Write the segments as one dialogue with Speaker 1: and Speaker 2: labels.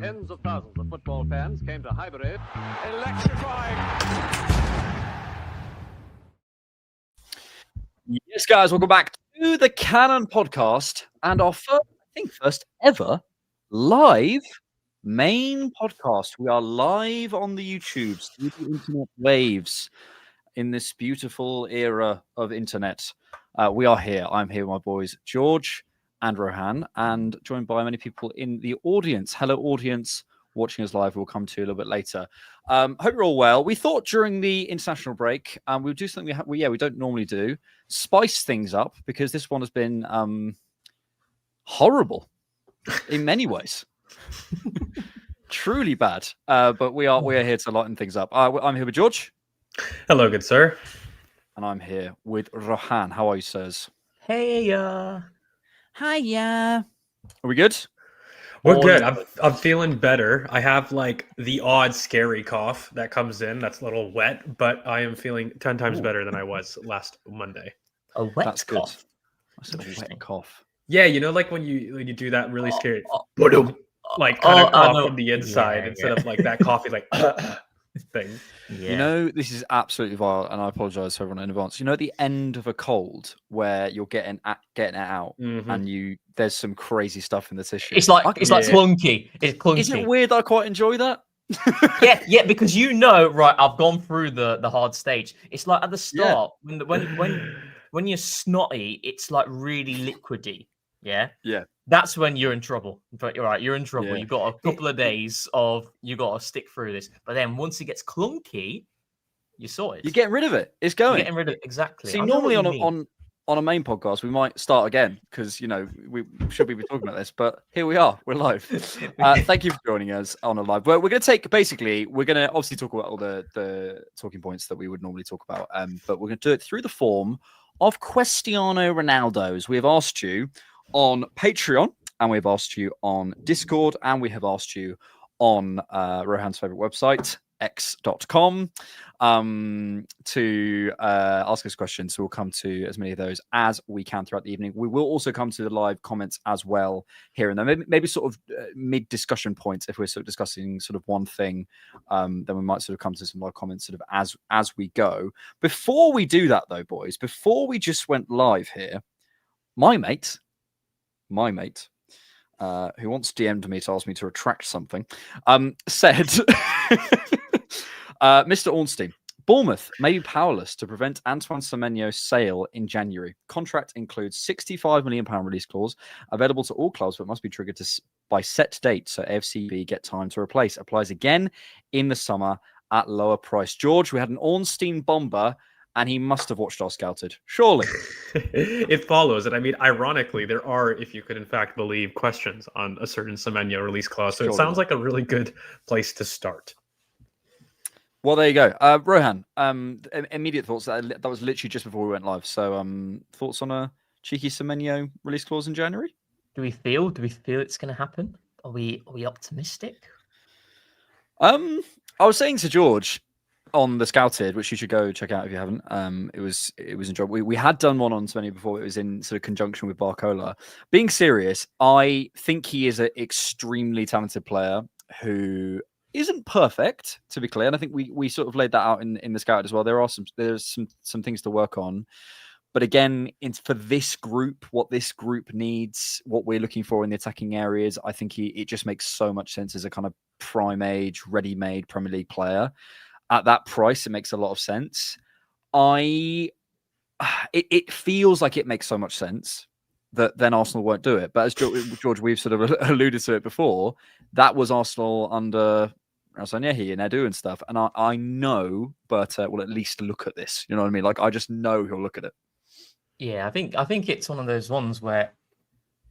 Speaker 1: Tens of thousands of football fans came to Highbury. Electrifying.
Speaker 2: Yes, guys, welcome back to the Cannon podcast and our first ever live main podcast. We are live on the YouTube, through the internet waves in this beautiful era of internet. We are here. I'm here with my boys, George and Rohan, and joined by many people in the audience. Hello, audience watching us live. We'll come to a little bit later. Hope you're all well. We thought during the international break, we'll do something we don't normally do, spice things up, because this one has been horrible in many ways. Truly bad. But we are here to lighten things up. I'm here with George.
Speaker 3: Hello, good sir.
Speaker 2: And I'm here with Rohan. How are you, sirs?
Speaker 4: Hey,
Speaker 2: Hiya. Are we good?
Speaker 3: We're good. I'm feeling better. I have like the odd scary cough that comes in that's a little wet, but I am feeling 10 times better than I was last Monday.
Speaker 4: A wet
Speaker 2: That's
Speaker 4: cough.
Speaker 2: Good. That's a wet cough.
Speaker 3: Yeah, you know, like when you do that really scary, like kind of cough from the inside instead of like that coffee like thing.
Speaker 4: Yeah.
Speaker 2: You know, this is absolutely vile, and I apologize to everyone in advance. You know, at the end of a cold where you're getting it out, and there's some crazy stuff in the tissue.
Speaker 4: It's like clunky. It's clunky.
Speaker 2: Isn't it weird that I quite enjoy that?
Speaker 4: yeah, because you know, right? I've gone through the hard stage. It's like at the start when you're snotty, it's like really liquidy. Yeah.
Speaker 2: Yeah.
Speaker 4: That's when you're in trouble. But you're right, you're in trouble.
Speaker 2: Yeah.
Speaker 4: You've got a couple of days of you got to stick through this. But then once it gets clunky, you're sorted.
Speaker 2: You're getting rid of it. It's going.
Speaker 4: You're getting rid of it, exactly.
Speaker 2: See, normally on a main podcast, we might start again because, you know, we should be talking about this, but here we are. We're live. Thank you for joining us on a live. We're going to obviously talk about all the talking points that we would normally talk about, but we're going to do it through the form of Cristiano Ronaldo's. We have asked you on Patreon, and we've asked you on Discord, and we have asked you on Rohan's favorite website, x.com, to ask us questions. So we'll come to as many of those as we can throughout the evening. We will also come to the live comments as well here and there. Maybe sort of mid-discussion points, if we're sort of discussing sort of one thing, then we might sort of come to some live comments sort of as we go. Before we do that, though, boys, before we just went live here, my mate, who once DM'd me to ask me to retract something, said, Mr. Ornstein, Bournemouth may be powerless to prevent Antoine Semenyo's sale in January. Contract includes £65 million release clause, available to all clubs, but must be triggered by set date, so AFCB get time to replace. Applies again in the summer at lower price. George, we had an Ornstein bomber, and he must have watched our Scouted, surely.
Speaker 3: It follows. And I mean, ironically, there are, if you could in fact believe, questions on a certain Semenyo release clause. So It sounds like a really good place to start.
Speaker 2: Well, there you go. Rohan, immediate thoughts. That was literally just before we went live. So thoughts on a cheeky Semenyo release clause in January?
Speaker 4: Do we feel it's going to happen? Are we optimistic?
Speaker 2: I was saying to George on the Scouted, which you should go check out if you haven't. It was enjoyable. We had done one on Semenyo before. It was in sort of conjunction with Barcola. Being serious, I think he is an extremely talented player who isn't perfect, to be clear. And I think we sort of laid that out in the Scouted as well. There's some things to work on. But again, for this group, what this group needs, what we're looking for in the attacking areas, I think it just makes so much sense as a kind of prime age, ready-made Premier League player. At that price, it makes a lot of sense. It feels like it makes so much sense that then Arsenal won't do it. But as George, we've sort of alluded to it before, that was Arsenal under Ransonyehi and Edu and stuff. And I know Berta will at least look at this. You know what I mean? Like, I just know he'll look at it.
Speaker 4: Yeah, I think it's one of those ones where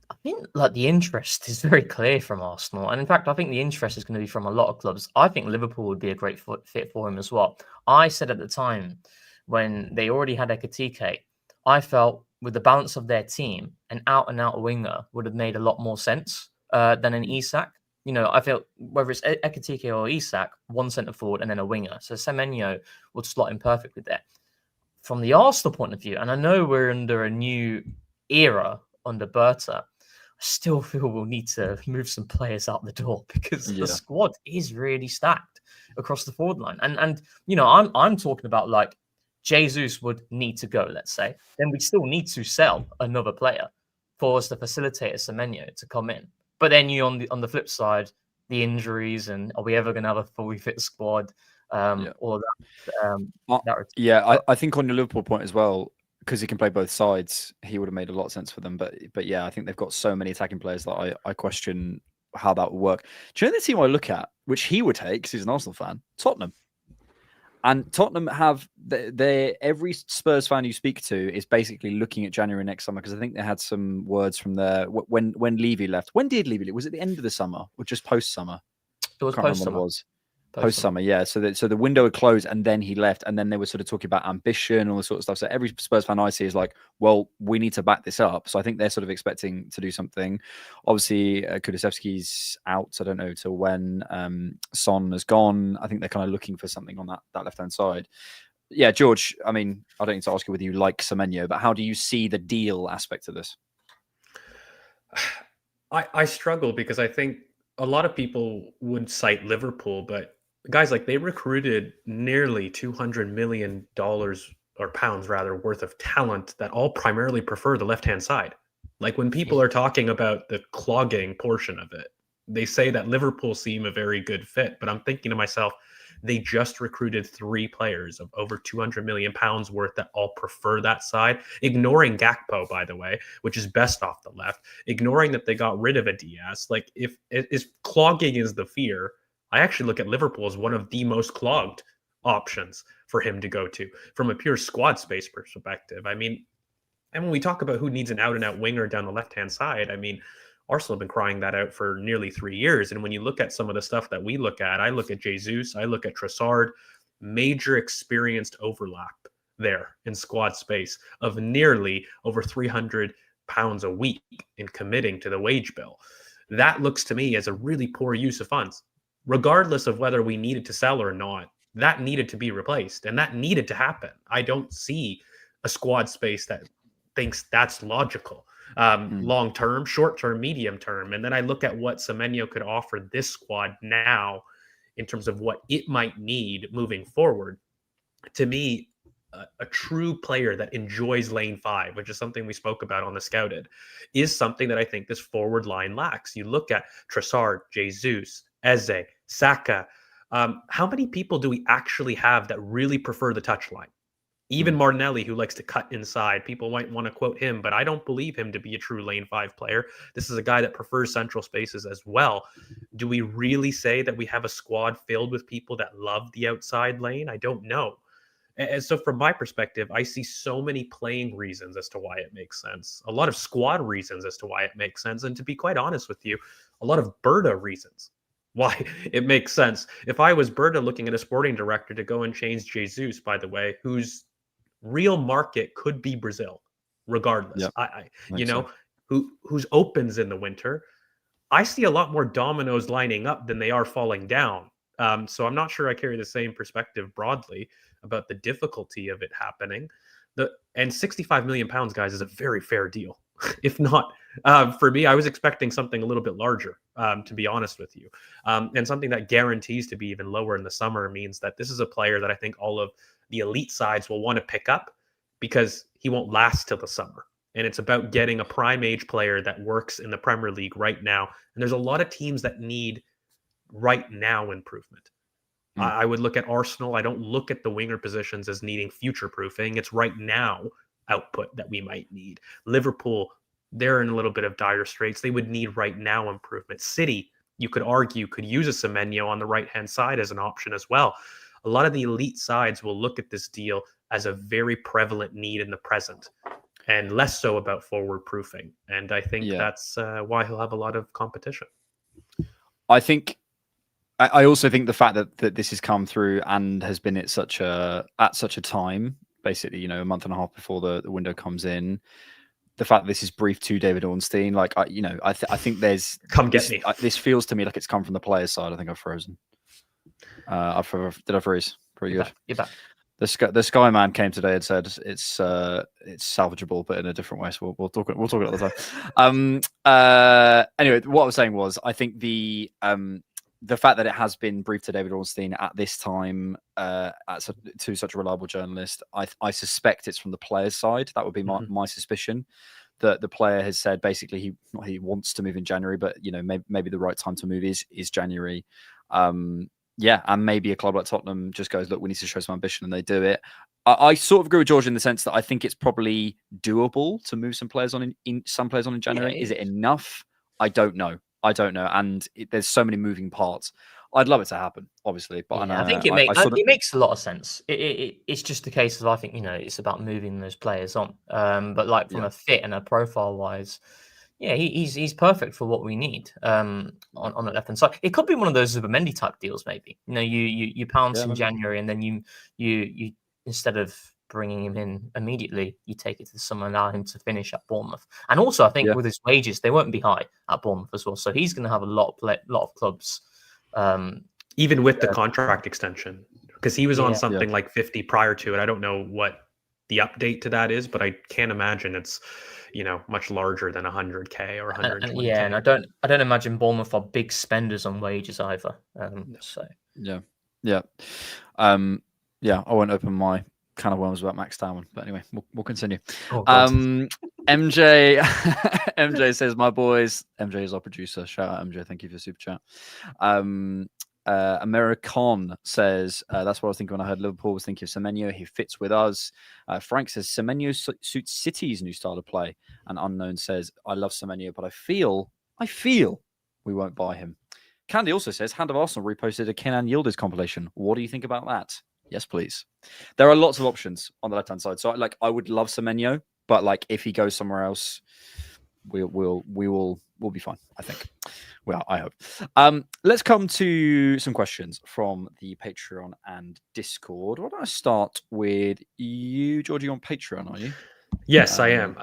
Speaker 4: I think like the interest is very clear from Arsenal, and in fact, I think the interest is going to be from a lot of clubs. I think Liverpool would be a great fit for him as well. I said at the time when they already had Ekitike, I felt with the balance of their team, an out-and-out winger would have made a lot more sense than an Isak. You know, I felt whether it's Ekitike or Isak, one centre forward and then a winger. So Semenyo would slot in perfectly there. From the Arsenal point of view, and I know we're under a new era under Berta, I still feel we'll need to move some players out the door because
Speaker 2: Yeah.
Speaker 4: the squad is really stacked across the forward line. And I'm talking about like Jesus would need to go, let's say, then we still need to sell another player for us to facilitate a Semenyo to come in. But then you on the flip side, the injuries and are we ever going to have a fully fit squad? All of that.
Speaker 2: I think on your Liverpool point as well, because he can play both sides, he would have made a lot of sense for them. But yeah, I think they've got so many attacking players that I question how that would work. Do you know the team I look at, which he would take because he's an Arsenal fan? Tottenham. And Tottenham have every Spurs fan you speak to is basically looking at January next summer, because I think they had some words from there when Levy left. When did Levy leave? Was it the end of the summer or just post summer?
Speaker 4: It was post summer.
Speaker 2: Post summer, yeah. So the window had closed and then he left, and then they were sort of talking about ambition and all this sort of stuff. So every Spurs fan I see is like, well, we need to back this up. So I think they're sort of expecting to do something. Obviously, Kulusevski's out, so I don't know till when. Son has gone. I think they're kind of looking for something on that left-hand side. Yeah, George, I mean, I don't need to ask you whether you like Semenyo, but how do you see the deal aspect of this?
Speaker 3: I struggle because I think a lot of people would cite Liverpool, but guys, like, they recruited nearly $200 million or pounds rather worth of talent that all primarily prefer the left-hand side. Like, when people are talking about the clogging portion of it, they say that Liverpool seem a very good fit, but I'm thinking to myself, they just recruited 3 players of over 200 million pounds worth that all prefer that side, ignoring Gakpo, by the way, which is best off the left, ignoring that they got rid of a Diaz. Like, if clogging is the fear, I actually look at Liverpool as one of the most clogged options for him to go to from a pure squad space perspective. I mean, and when we talk about who needs an out-and-out winger down the left-hand side, I mean, Arsenal have been crying that out for nearly 3 years. And when you look at some of the stuff that we look at, I look at Jesus, I look at Trossard, major experienced overlap there in squad space of nearly over 300 pounds a week in committing to the wage bill. That looks to me as a really poor use of funds. Regardless of whether we needed to sell or not, that needed to be replaced, and that needed to happen. I don't see a squad space that thinks that's logical. Long term, short term, medium term. And then I look at what Semenyo could offer this squad now in terms of what it might need moving forward. To me, a true player that enjoys lane 5, which is something we spoke about on the Scouted, is something that I think this forward line lacks. You look at Trossard, Jesus, Eze, Saka. How many people do we actually have that really prefer the touchline? Even Martinelli, who likes to cut inside, people might want to quote him, but I don't believe him to be a true lane 5 player. This is a guy that prefers central spaces as well. Do we really say that we have a squad filled with people that love the outside lane? I don't know. And so from my perspective, I see so many playing reasons as to why it makes sense. A lot of squad reasons as to why it makes sense. And to be quite honest with you, a lot of Berta reasons why it makes sense. If I was Berta looking at a sporting director to go and change Jesus, by the way, whose real market could be Brazil, regardless. Yep. Whose opens in the winter. I see a lot more dominoes lining up than they are falling down. So I'm not sure I carry the same perspective broadly about the difficulty of it happening. And 65 million pounds, guys, is a very fair deal. If not, for me, I was expecting something a little bit larger, to be honest with you. And something that guarantees to be even lower in the summer means that this is a player that I think all of the elite sides will want to pick up because he won't last till the summer. And it's about getting a prime age player that works in the Premier League right now. And there's a lot of teams that need right now improvement. I would look at Arsenal. I don't look at the winger positions as needing future proofing. It's right now output that we might need. Liverpool, they're in a little bit of dire straits. They would need right now improvement. City, you could argue, could use a Semenyo on the right-hand side as an option as well. A lot of the elite sides will look at this deal as a very prevalent need in the present and less so about forward proofing. And I think that's why he'll have a lot of competition.
Speaker 2: I also think the fact that this has come through and has been at such a time, basically, a month and a half before the window comes in, the fact that this is briefed to David Ornstein, like, I think there's this feels to me like it's come from the players' side. I think I've frozen. Did I freeze? Pretty good.
Speaker 4: You're back.
Speaker 2: The Sky Man came today and said it's salvageable, but in a different way. So we'll talk another time. Anyway, what I was saying was, I think the fact that it has been briefed to David Ornstein at this time to such a reliable journalist, I suspect it's from the player's side. That would be my suspicion. That the player has said basically he wants to move in January, but maybe the right time to move is January. Yeah, and maybe a club like Tottenham just goes, look, we need to show some ambition, and they do it. I sort of agree with George in the sense that I think it's probably doable to move some players on in January.
Speaker 4: Yeah,
Speaker 2: is it enough? I don't know. And there's so many moving parts. I'd love it to happen, obviously, but
Speaker 4: I think it makes a lot of sense. It's just a case of, I think, it's about moving those players on. But like from a fit and a profile wise, yeah, he's perfect for what we need on the left hand side. It could be one of those Zubimendi type deals, maybe. You pounce in January, and then you instead of bringing him in immediately, you take it to someone, allow him to finish at Bournemouth. And also, I think with his wages, they won't be high at Bournemouth as well. So he's going to have a lot of clubs.
Speaker 3: Even with the contract extension, because he was on something like 50 prior to it. I don't know what the update to that is, but I can't imagine it's much larger than 100k or 120k.
Speaker 4: And I don't imagine Bournemouth are big spenders on wages either. So
Speaker 2: I won't open my can of worms about Max Darwin, but anyway, we'll continue. MJ says, my boys. MJ is our producer. Shout out MJ. Thank you for the super chat. Americon says, that's what I was thinking when I heard Liverpool. Was thinking of Semenyo. He fits with us. Frank says Semenyo suits City's new style of play. And Unknown says, I love Semenyo, but I feel we won't buy him. Candy also says, Hand of Arsenal reposted a Kenan Yildiz compilation. What do you think about that? Yes, please. There are lots of options on the left hand side. So I would love Semenyo, but if he goes somewhere else, we'll be fine, I think. Well, I hope. Let's come to some questions from the Patreon and Discord. Why don't I start with you, Georgie, on Patreon, are you?
Speaker 3: Yes, I am.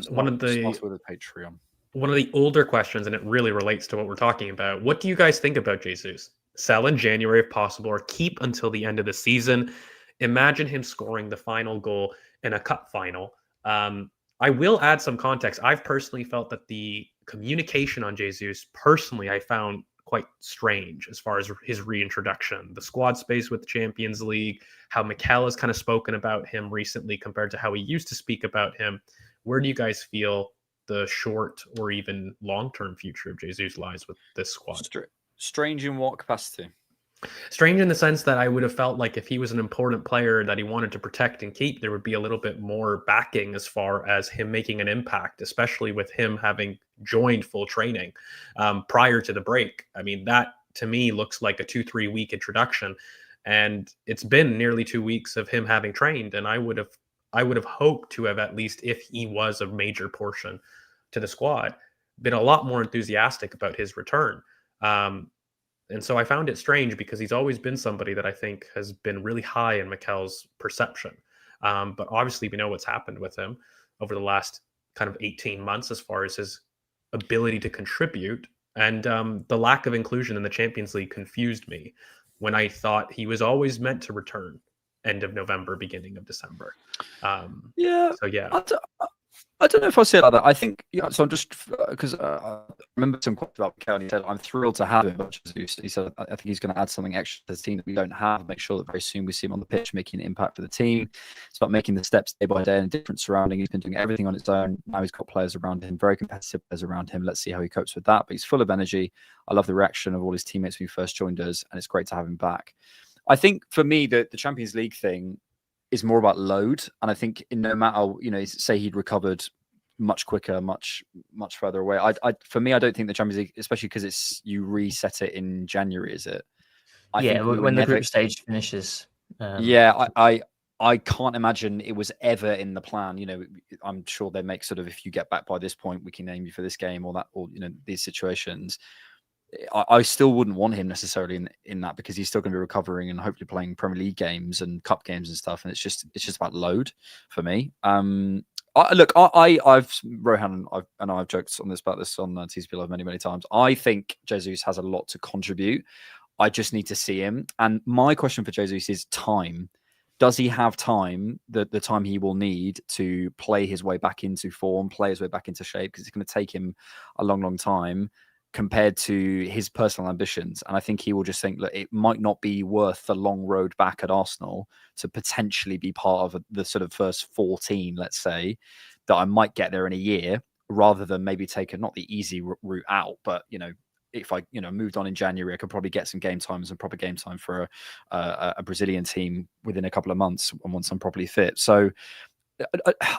Speaker 2: One of the Patreon.
Speaker 3: One of the older questions, and it really relates to what we're talking about. What do you guys think about Jesus? Sell in January if possible, or keep until the end of the season. Imagine him scoring the final goal in a cup final. I will add some context. I've personally felt that the communication on Jesus, personally, I found quite strange as far as his reintroduction. The squad space with the Champions League, how Mikel has kind of spoken about him recently compared to how he used to speak about him. Where do you guys feel the short or even long-term future of Jesus lies with this squad?
Speaker 2: Strange in what capacity?
Speaker 3: Strange in the sense that I would have felt like if he was an important player that he wanted to protect and keep, there would be a little bit more backing as far as him making an impact, especially with him having joined full training prior to the break. I mean, that to me looks like a 2-3 week introduction, and it's been nearly 2 weeks of him having trained. And I would have hoped to have, at least if he was a major portion to the squad, been a lot more enthusiastic about his return. And so I found it strange because he's always been somebody that I think has been really high in Mikel's perception. But obviously we know what's happened with him over the last kind of 18 months as far as his ability to contribute. And the lack of inclusion in the Champions League confused me when I thought he was always meant to return end of November, beginning of December.
Speaker 2: I don't know if I say it like that. I think, so I'm just, because I remember some quotes about Mikel, and he said, I'm thrilled to have him. He said, I think he's going to add something extra to the team that we don't have, make sure that very soon we see him on the pitch making an impact for the team. It's about making the steps day by day in a different surrounding. He's been doing everything on his own. Now he's got players around him, very competitive players around him. Let's see how he copes with that. But he's full of energy. I love the reaction of all his teammates when he first joined us, and it's great to have him back. I think for me, the Champions League thing is more about load. And I think no matter, say he'd recovered much quicker, much further away. For me, I don't think the Champions League, especially because you reset it in January, is it?
Speaker 4: When the group stage finishes.
Speaker 2: I can't imagine it was ever in the plan. I'm sure they make sort of, if you get back by this point, we can name you for this game or that, or these situations. I still wouldn't want him necessarily in that, because he's still going to be recovering and hopefully playing Premier League games and cup games and stuff. And it's just about load for me. I've Rohan and I've joked about this on TCP Live many times. I think Jesus has a lot to contribute. I just need to see him. And my question for Jesus is time. does he have time, the time he will need to play his way back into form, play his way back into shape? Because it's going to take him a long, long time compared to his personal ambitions. And I think he will just think that it might not be worth the long road back at Arsenal to potentially be part of the sort of first 14, let's say, that I might get there in a year, rather than maybe take not the easy route out, but, if I, moved on in January, I could probably get some game time, some proper game time for a Brazilian team within a couple of months, and once I'm properly fit. So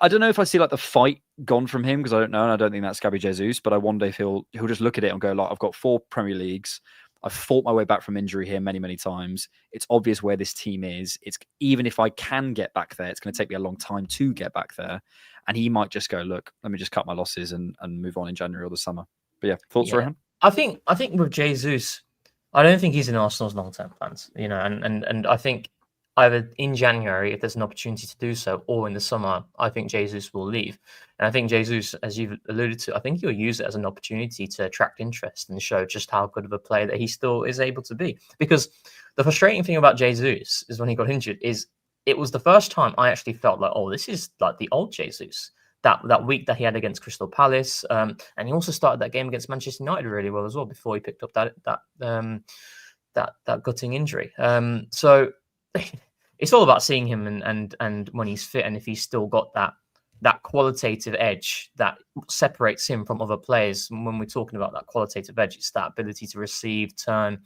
Speaker 2: I don't know if I see like the fight gone from him, because I don't know, and I don't think that's Gabriel Jesus. But I wonder if he'll just look at it and go, like, I've got 4 Premier Leagues. I've fought my way back from injury here many, many times. It's obvious where this team is. It's even if I can get back there, it's going to take me a long time to get back there. And he might just go, look, let me just cut my losses and move on in January or the summer. But yeah, thoughts, Rohan?
Speaker 4: I think with Jesus, I don't think he's in Arsenal's long-term plans, and I think either in January, if there's an opportunity to do so, or in the summer, I think Jesus will leave. And I think Jesus, as you've alluded to, I think he'll use it as an opportunity to attract interest and show just how good of a player that he still is able to be. Because the frustrating thing about Jesus is when he got injured is it was the first time I actually felt like, oh, this is like the old Jesus. That week that he had against Crystal Palace, and he also started that game against Manchester United really well as well before he picked up that gutting injury. So it's all about seeing him and when he's fit, and if he's still got that qualitative edge that separates him from other players. When we're talking about that qualitative edge, it's that ability to receive, turn,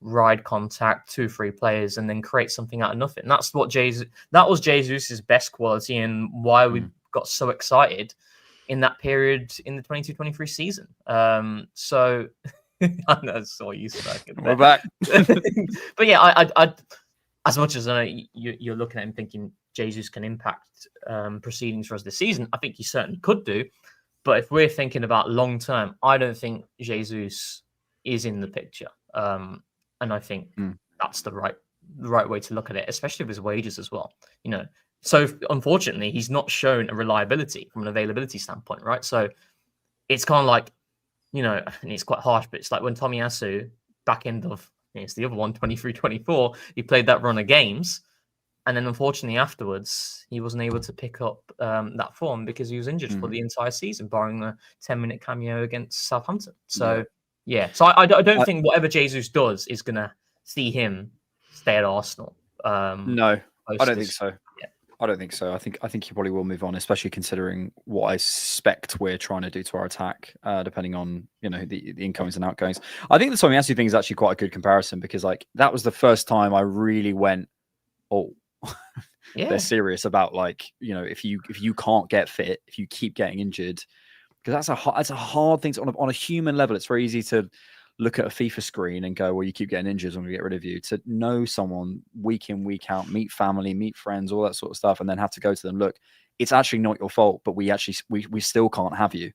Speaker 4: ride contact, 2-3 players, and then create something out of nothing. That's that was Jesus' best quality, and why we got so excited in that period in the 22-23 season. So I know that's all you said.
Speaker 2: We're back.
Speaker 4: But yeah, I as much as I know you're looking at him thinking Jesus can impact proceedings for us this season, I think he certainly could do. But if we're thinking about long term, I don't think Jesus is in the picture. And I think that's the right way to look at it, especially with his wages as well. So unfortunately, he's not shown a reliability from an availability standpoint, right? So it's kind of like, and it's quite harsh, but it's like when Tomiyasu, back end of, it's the other one, 23-24, he played that run of games. And then unfortunately afterwards, he wasn't able to pick up that form because he was injured for the entire season, barring the 10-minute cameo against Southampton. So, So I don't think whatever Jesus does is going to see him stay at Arsenal.
Speaker 2: No, I don't think so.
Speaker 4: Yeah.
Speaker 2: I don't think so. I think he probably will move on, especially considering what I suspect we're trying to do to our attack, depending on the incomings and outgoings. I think the Tomiyasu thing is actually quite a good comparison, because like that was the first time I really went, oh, they're serious about if you can't get fit, if you keep getting injured, because that's a hard thing on a human level. It's very easy to look at a FIFA screen and go, well, you keep getting injured, I'm going to get rid of you. To know someone week in, week out, meet family, meet friends, all that sort of stuff, and then have to go to them, look, it's actually not your fault, but we still can't have you.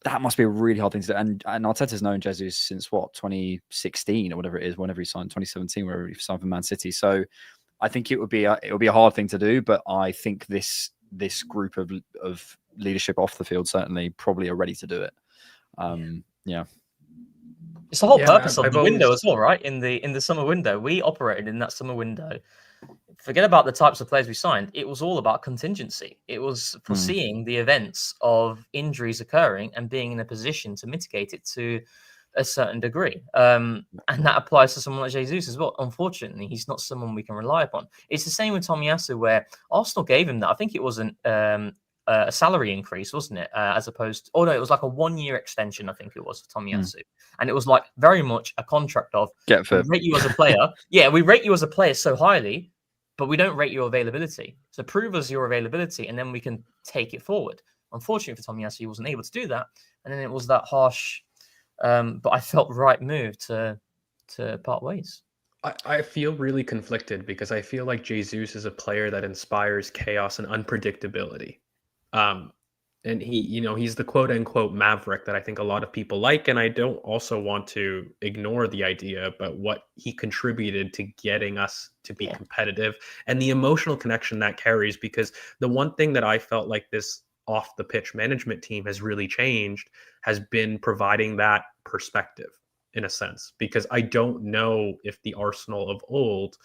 Speaker 2: That must be a really hard thing to do. And Arteta's known Jesus since 2016 or whatever it is, whenever he signed, 2017, wherever he signed for Man City. So I think it would be a hard thing to do, but I think this group of leadership off the field certainly probably are ready to do it.
Speaker 4: It's the whole purpose of the window as well, right? In the summer window, we operated in that summer window. Forget about the types of players we signed. It was all about contingency. It was foreseeing the events of injuries occurring and being in a position to mitigate it to a certain degree. And that applies to someone like Jesus as well. Unfortunately, he's not someone we can rely upon. It's the same with Tomiyasu, where Arsenal gave him that. I think it was a salary increase, wasn't it? As opposed to, it was like a 1-year extension, I think it was, for Tomiyasu. And it was like very much a contract of, we rate you as a player. We rate you as a player so highly, but we don't rate your availability. So prove us your availability, and then we can take it forward. Unfortunately for Tomiyasu, he wasn't able to do that. And then it was that harsh, but I felt right move to part ways.
Speaker 3: I feel really conflicted, because I feel like Jesus is a player that inspires chaos and unpredictability. And he's the quote unquote maverick that I think a lot of people like. And I don't also want to ignore the idea about what he contributed to getting us to be competitive and the emotional connection that carries. Because the one thing that I felt like this off the pitch management team has really changed has been providing that perspective. in a sense, because I don't know if the Arsenal of old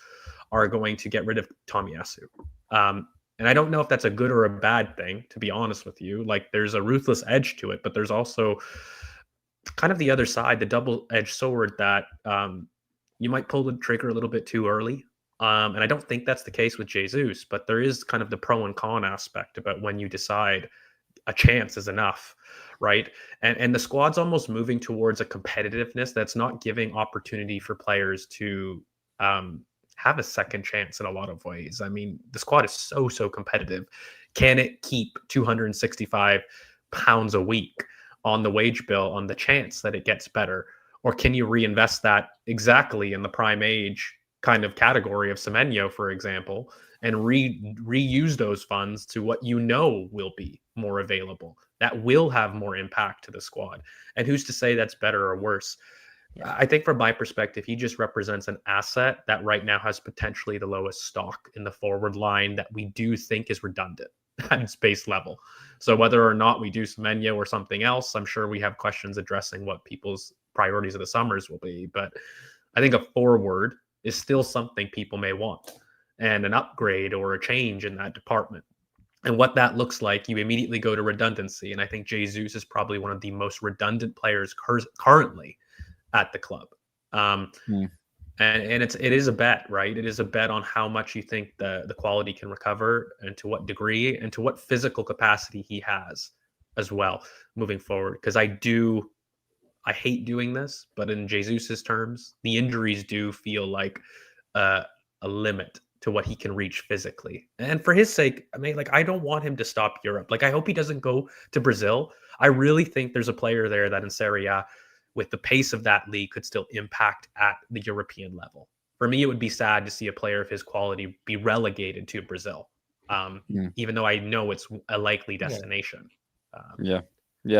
Speaker 3: are going to get rid of Tomiyasu. And I don't know if that's a good or a bad thing, to be honest with you. Like, there's a ruthless edge to it, but there's also kind of the other side, the double-edged sword that you might pull the trigger a little bit too early. And I don't think that's the case with Jesus, but there is kind of the pro and con aspect about when you decide a chance is enough, right? And the squad's almost moving towards a competitiveness that's not giving opportunity for players to have a second chance in a lot of ways. I mean, the squad is so competitive. Can it keep £265 a week on the wage bill on the chance that it gets better? Or can you reinvest that exactly in the prime age kind of category of Semenyo, for example, and reuse those funds to what you know will be more available, that will have more impact to the squad? And who's to say that's better or worse? Yeah. I think from my perspective, he just represents an asset that right now has potentially the lowest stock in the forward line that we do think is redundant at its base level. So whether or not we do Semenyo or something else, I'm sure we have questions addressing what people's priorities of the summers will be. But I think a forward is still something people may want, and an upgrade or a change in that department. And what that looks like, you immediately go to redundancy. And I think Jesus is probably one of the most redundant players currently at the club. And it is a bet, right? It is a bet on how much you think the quality can recover, and to what degree, and to what physical capacity he has as well moving forward. Because I hate doing this, but in Jesus's terms, the injuries do feel like a limit to what he can reach physically. And for his sake, I mean, like, I don't want him to stop Europe. Like, I hope he doesn't go to Brazil. I really think there's a player there that in Serie A, with the pace of that league, could still impact at the European level. For me, it would be sad to see a player of his quality be relegated to Brazil, even though I know it's a likely destination.
Speaker 2: Yeah,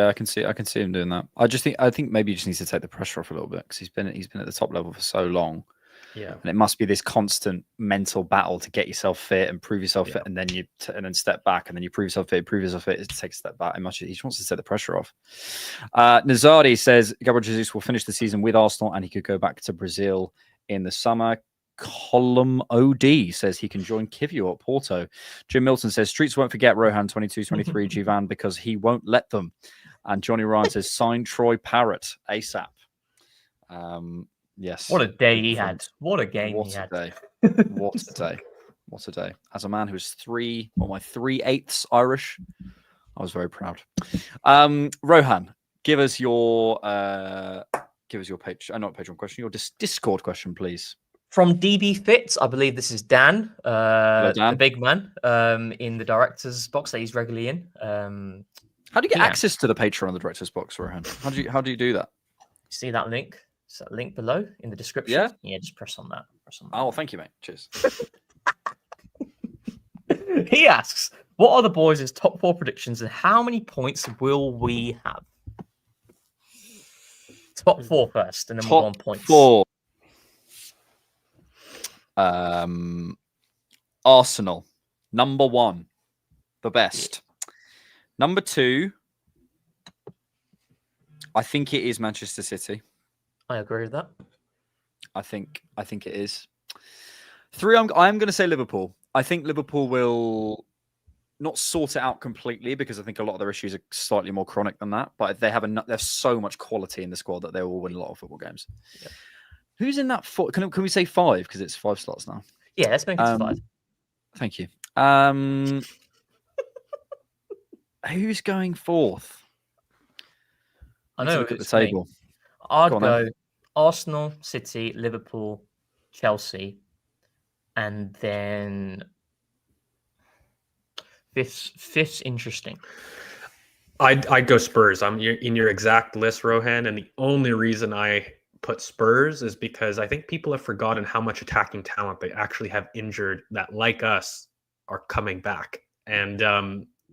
Speaker 2: I can see him doing that. I think maybe he just needs to take the pressure off a little bit, because he's been at the top level for so long.
Speaker 3: Yeah,
Speaker 2: and it must be this constant mental battle to get yourself fit and prove yourself fit, and then step back, and then you prove yourself fit, it takes a step back. He just wants to take the pressure off. Nazari says Gabriel Jesus will finish the season with Arsenal, and he could go back to Brazil in the summer. Column OD says he can join Kivio at Porto. Jim Milton says Streets won't forget Rohan 22-23 Jivan because he won't let them. And Johnny Ryan says sign Troy Parrott ASAP. Yes.
Speaker 4: What a day he had. What a game he had.
Speaker 2: Day. What a day. What a day. As a man who's 3/8 Irish, I was very proud. Rohan, give us your Patreon question, your Discord question, please.
Speaker 4: From DB Fits, I believe this is Dan,
Speaker 2: Hello, Dan.
Speaker 4: the big man, in the director's box that he's regularly in.
Speaker 2: How do you get access to the Patreon on the director's box, Rohan? How do you do that?
Speaker 4: See that link? Is that link below in the description? Yeah, just press on that.
Speaker 2: Oh, thank you, mate. Cheers.
Speaker 4: He asks, what are the boys' top 4 predictions and how many points will we have? Top 4 first, and then we'll go on points.
Speaker 2: 4. Arsenal, number 1, the best. Number 2, I think it is Manchester City.
Speaker 4: I agree with that.
Speaker 2: I think it is. 3, I'm going to say Liverpool. I think Liverpool will not sort it out completely, because I think a lot of their issues are slightly more chronic than that. But they have there's so much quality in the squad that they will win a lot of football games. Yeah. Who's in that 4? Can we say 5, because it's 5 slots now?
Speaker 4: Yeah, let's make it 5.
Speaker 2: Thank you. Who's going 4th?
Speaker 4: I know.
Speaker 2: Look at the table.
Speaker 4: I'd go Arsenal, City, Liverpool, Chelsea, and then fifth's interesting.
Speaker 3: I'd go Spurs. I'm in your exact list, Rohan, and the only reason I put Spurs is because I think people have forgotten how much attacking talent they actually have injured that, like us, are coming back. And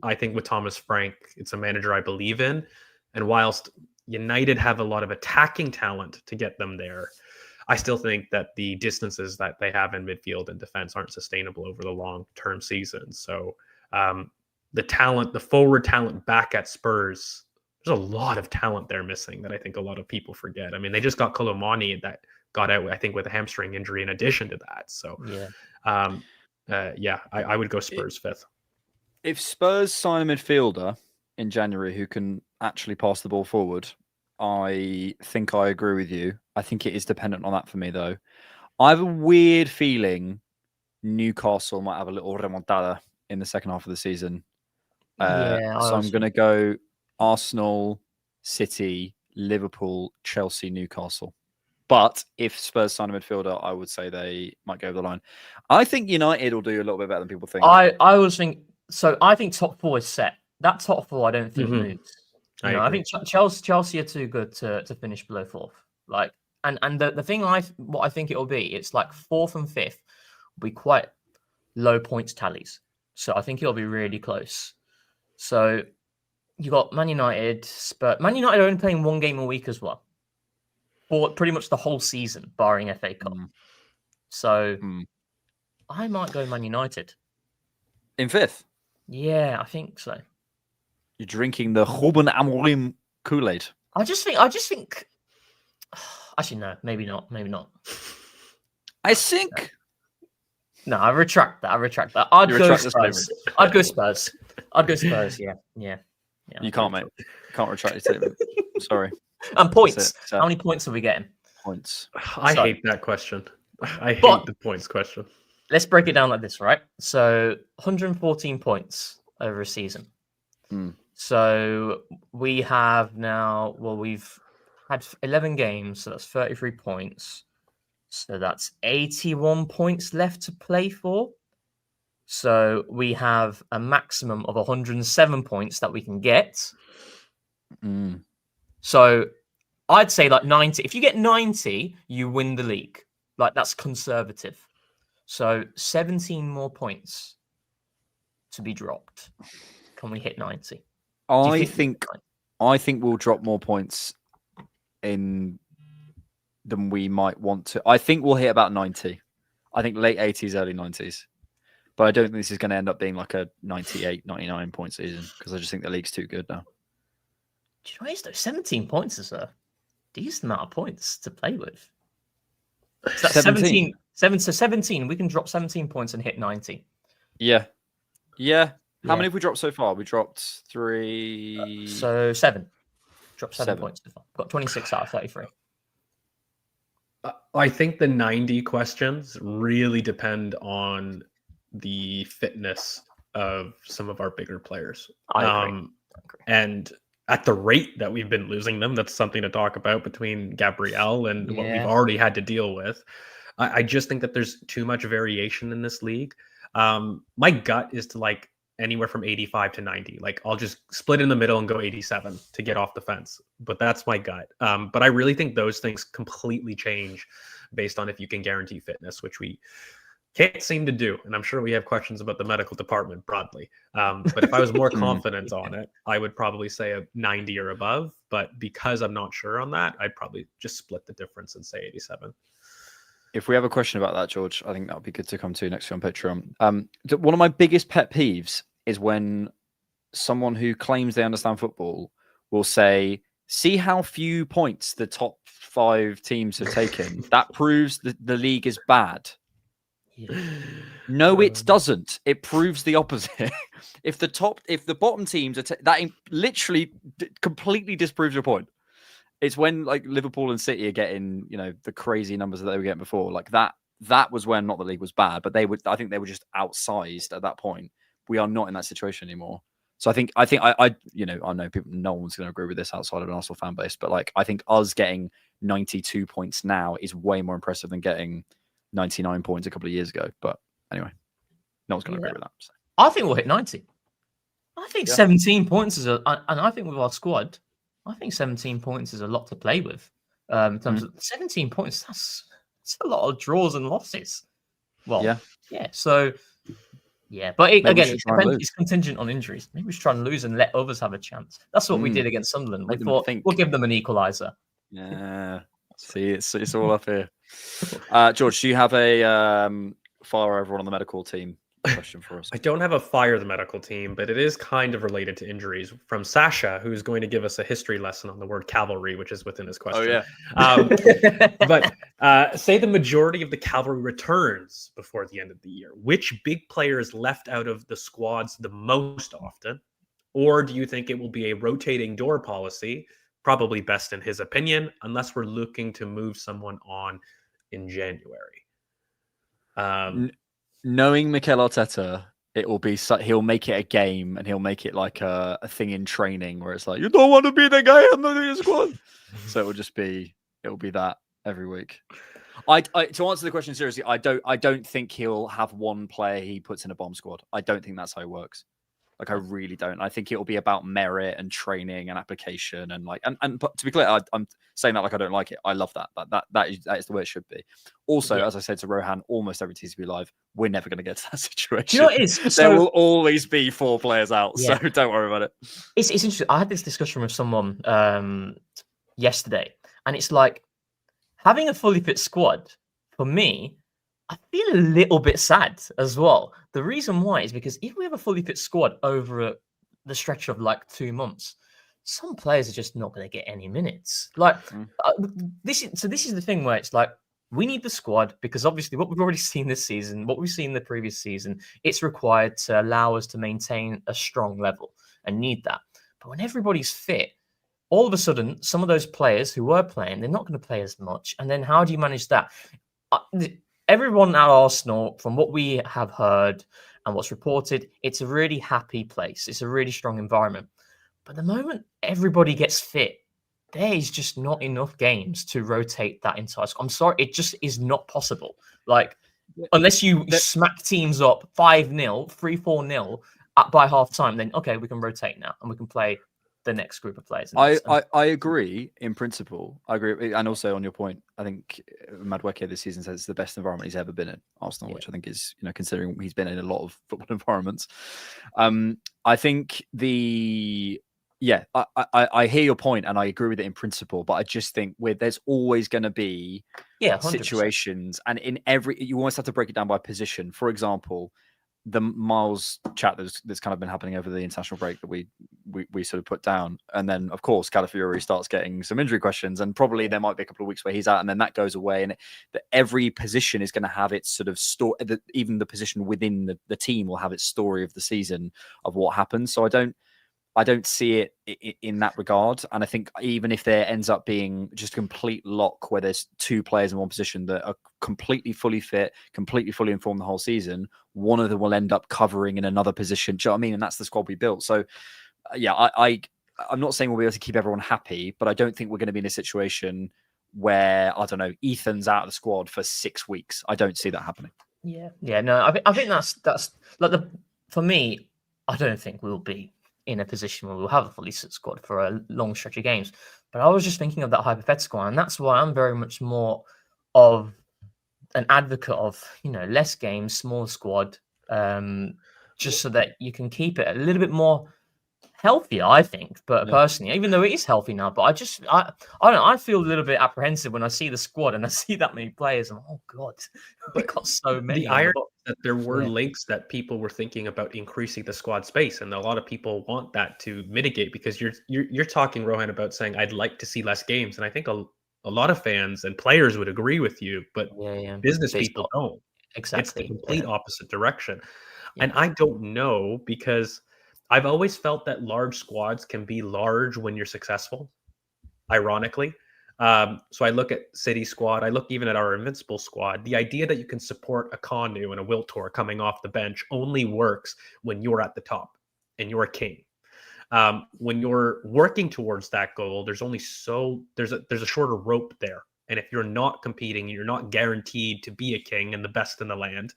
Speaker 3: I think with Thomas Frank, it's a manager I believe in. And whilst United have a lot of attacking talent to get them there, I still think that the distances that they have in midfield and defense aren't sustainable over the long-term season. So the forward talent back at Spurs there's a lot of talent they're missing that I think a lot of people forget. I mean, they just got Colomani that got out, I think, with a hamstring injury in addition to that. So, I would go Spurs fifth.
Speaker 2: If Spurs sign a midfielder in January who can actually pass the ball forward, I think I agree with you. I think it is dependent on that for me, though. I have a weird feeling Newcastle might have a little remontada in the second half of the season. So I'm going to go Arsenal, City, Liverpool, Chelsea, Newcastle. But if Spurs sign a midfielder, I would say they might go over the line. I think United will do a little bit better than people think.
Speaker 4: I always think so. I think top four is set. That top four, I don't think moves. I think Chelsea are too good to finish below fourth. Like, and the thing what I think it will be, it's like fourth and fifth will be quite low points tallies. So I think it'll be really close. So you got Man United, but Man United are only playing one game a week as well, for pretty much the whole season, barring FA Cup. So I might go Man United
Speaker 2: in fifth.
Speaker 4: Yeah, I think so.
Speaker 2: You're drinking the Ruben Amorim Kool-Aid.
Speaker 4: I just think. Actually, no, maybe not.
Speaker 2: I think.
Speaker 4: No, I retract that. I'd go Spurs. I'd go Spurs. Yeah.
Speaker 2: You can't, mate. You can't retract your statement. Sorry.
Speaker 4: And points. How many points are we getting?
Speaker 2: Points.
Speaker 3: I hate that question. I hate the points question.
Speaker 4: Let's break it down like this, right? So 114 points over a season. So we have now, we've had 11 games, so that's 33 points. So that's 81 points left to play for. So we have a maximum of 107 points that we can get. So I'd say like 90. If you get 90, you win the league. Like, that's conservative. So 17 more points to be dropped. Can we hit 90?
Speaker 2: I think we'll drop more points in than we might want to. I think we'll hit about 90. I think late 80s, early 90s. But I don't think this is going to end up being like a 98, 99 point season, because I just think the league's too good now.
Speaker 4: Do you know what, though? 17 points is a decent amount of points to play with. So that's 17. 17. We can drop 17 points and hit 90.
Speaker 2: Yeah. How many have we dropped so far? We dropped 3.
Speaker 4: So 7. Dropped 7 points so far. Got 26 out of 33.
Speaker 3: I think the 90 questions really depend on the fitness of some of our bigger players.
Speaker 4: I agree.
Speaker 3: And at the rate that we've been losing them, that's something to talk about between Gabriel and what we've already had to deal with. I just think that there's too much variation in this league. My gut is to like anywhere from 85 to 90. Like, I'll just split in the middle and go 87 to get off the fence. But that's my gut. But I really think those things completely change based on if you can guarantee fitness, which we can't seem to do. And I'm sure we have questions about the medical department broadly. But if I was more confident on it, I would probably say a 90 or above. But because I'm not sure on that, I'd probably just split the difference and say 87.
Speaker 2: If we have a question about that, George, I think that would be good to come to next year on Patreon. One of my biggest pet peeves is when someone who claims they understand football will say, see how few points the top 5 teams have taken. That proves that the league is bad. No, it doesn't. It proves the opposite. If the bottom teams are that literally completely disproves your point. It's when like Liverpool and City are getting, the crazy numbers that they were getting before. Like that was when not the league was bad, but I think they were just outsized at that point. We are not in that situation anymore. So I know people, no one's going to agree with this outside of an Arsenal fan base, but like I think us getting 92 points now is way more impressive than getting 99 points a couple of years ago. But anyway, no one's going to agree with that. So.
Speaker 4: I think we'll hit 90. I think 17 points and I think with our squad, I think 17 points is a lot to play with. In terms of 17 points, that's a lot of draws and losses. Well, yeah. So, yeah. But it's contingent on injuries. Maybe we should try and lose and let others have a chance. That's what we did against Sunderland. We thought, we'll give them an equaliser.
Speaker 2: Yeah. See, it's all up here. George, do you have a fire over on the medical team? question for us.
Speaker 3: I don't have a fire the medical team, but it is kind of related to injuries from Sasha, who's going to give us a history lesson on the word cavalry, which is within his question.
Speaker 2: Oh, yeah.
Speaker 3: But say the majority of the cavalry returns before the end of the year. Which big player is left out of the squads the most often? Or do you think it will be a rotating door policy, probably best in his opinion, unless we're looking to move someone on in January?
Speaker 2: Knowing Mikel Arteta, it will be he'll make it a game, and he'll make it like a thing in training where it's like, you don't want to be the guy on the squad. So it will be that every week. I to answer the question seriously, I don't think he'll have one player he puts in a bomb squad. I don't think that's how it works. Like, I really don't. I think it'll be about merit and training and application and to be clear, I'm saying that like I don't like it. I love that. That is the way it should be. Also, as I said to Rohan, almost every TCB live, we're never going to get to that situation.
Speaker 4: Do you know what it is?
Speaker 2: There will always be 4 players out, so don't worry about it.
Speaker 4: It's interesting. I had this discussion with someone yesterday, and it's like having a fully fit squad for me. I feel a little bit sad as well. The reason why is because if we have a fully fit squad over the stretch of like 2 months, some players are just not going to get any minutes. Like this is the thing where it's like we need the squad because obviously what we've already seen this season, what we've seen the previous season, it's required to allow us to maintain a strong level and need that. But when everybody's fit, all of a sudden, some of those players who were playing, they're not going to play as much. And then how do you manage that? Everyone at Arsenal, from what we have heard and what's reported, it's a really happy place. It's a really strong environment. But the moment everybody gets fit, there is just not enough games to rotate that entire squad. I'm sorry, it just is not possible. Like, unless you smack teams up 5-0, 3-4-0 by half time, then okay, we can rotate now and we can play the next group of players.
Speaker 2: I agree in principle. I agree, and also on your point, I think Madueke this season says it's the best environment he's ever been in Arsenal, which I think is, considering he's been in a lot of football environments. I think I hear your point, and I agree with it in principle. But I just think there's always going to be
Speaker 4: 100%.
Speaker 2: situations, and you almost have to break it down by position. For example, the Miles chat that's kind of been happening over the international break that we sort of put down, and then of course Calafiori starts getting some injury questions, and probably there might be a couple of weeks where he's out, and then that goes away, and that every position is going to have its sort of story. Even the position within the team will have its story of the season of what happens. So I don't see it in that regard. And I think even if there ends up being just a complete lock where there's 2 players in one position that are completely fully fit, completely fully informed the whole season, one of them will end up covering in another position. Do you know what I mean? And that's the squad we built. So I'm not saying we'll be able to keep everyone happy, but I don't think we're going to be in a situation where, I don't know, Ethan's out of the squad for 6 weeks. I don't see that happening.
Speaker 4: Yeah. No, I think that's like for me, I don't think we'll be in a position where we'll have a fully fit squad for a long stretch of games. But I was just thinking of that hypothetical, and that's why I'm very much more of an advocate of, less games, smaller squad, just so that you can keep it a little bit more healthier, I think. But personally, even though it is healthy now, but I don't know, I feel a little bit apprehensive when I see the squad and I see that many players. And oh God, we got so many.
Speaker 3: The irony that there were links that people were thinking about increasing the squad space, and a lot of people want that to mitigate, because you're talking, Rohan, about saying I'd like to see less games, and I think a lot of fans and players would agree with you, but business people don't.
Speaker 4: Exactly,
Speaker 3: it's the complete opposite direction, and I don't know, because I've always felt that large squads can be large when you're successful, ironically. So I look at City squad, I look even at our Invincible squad. The idea that you can support a Kanu and a Wiltor coming off the bench only works when you're at the top and you're a king. When you're working towards that goal, there's a shorter rope there. And if you're not competing, you're not guaranteed to be a king and the best in the land,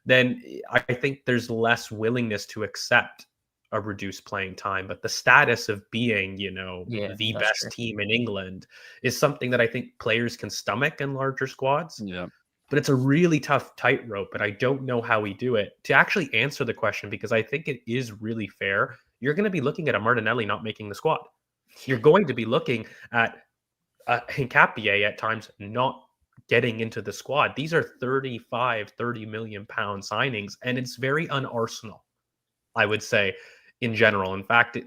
Speaker 3: then I think there's less willingness to accept a reduced playing time. But the status of being, the best team in England is something that I think players can stomach in larger squads.
Speaker 2: Yeah.
Speaker 3: But it's a really tough tightrope, and I don't know how we do it. To actually answer the question, because I think it is really fair, you're going to be looking at a Martinelli not making the squad. You're going to be looking at Hincapié at times not getting into the squad. These are 30 million pound signings, and it's very un-Arsenal, I would say, in general. In fact, it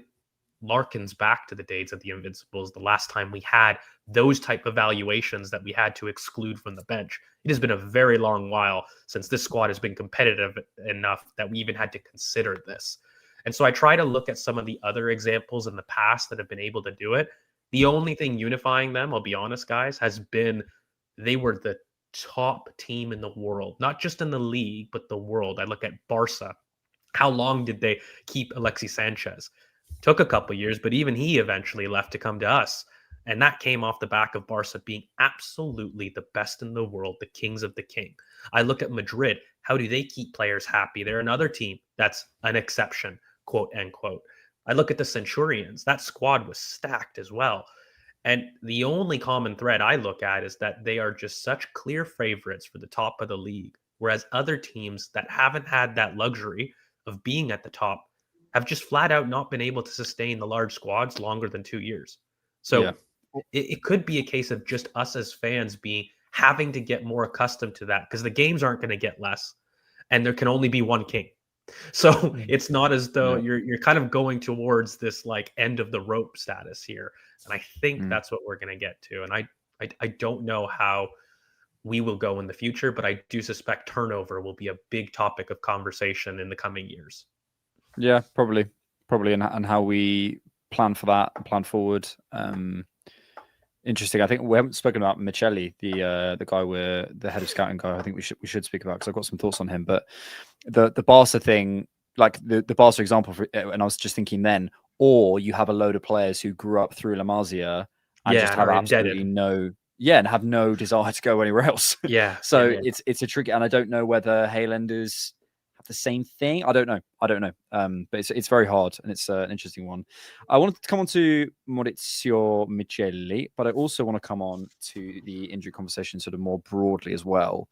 Speaker 3: larkens back to the days of the Invincibles, the last time we had those type of valuations that we had to exclude from the bench. It has been a very long while since this squad has been competitive enough that we even had to consider this. And so I try to look at some of the other examples in the past that have been able to do it. The only thing unifying them, I'll be honest, guys, has been they were the top team in the world, not just in the league, but the world. I look at Barca. How long did they keep Alexis Sanchez? Took a couple years, but even he eventually left to come to us. And that came off the back of Barca being absolutely the best in the world, the kings of the king. I look at Madrid. How do they keep players happy? They're another team that's an exception, quote, end quote. I look at the Centurions. That squad was stacked as well. And the only common thread I look at is that they are just such clear favorites for the top of the league, whereas other teams that haven't had that luxury of being at the top have just flat out not been able to sustain the large squads longer than 2 years. So it could be a case of just us as fans having to get more accustomed to that, because the games aren't going to get less and there can only be one king. So it's not as though you're kind of going towards this like end of the rope status here. And I think that's what we're going to get to. And I don't know how we will go in the future, but I do suspect turnover will be a big topic of conversation in the coming years. Yeah,
Speaker 2: probably, and how we plan for that, plan forward. Interesting. I think we haven't spoken about Micheli, the guy the head of scouting guy. I think we should speak about, because I've got some thoughts on him. But the Barca thing, like the Barca example, and I was just thinking then, or you have a load of players who grew up through La Masia and just have absolutely and have no desire to go anywhere else. So it's a tricky, and I don't know whether Highlanders have the same thing. I don't know. But it's very hard, and it's an interesting one. I wanted to come on to Maurizio Micheli, but I also want to come on to the injury conversation sort of more broadly as well.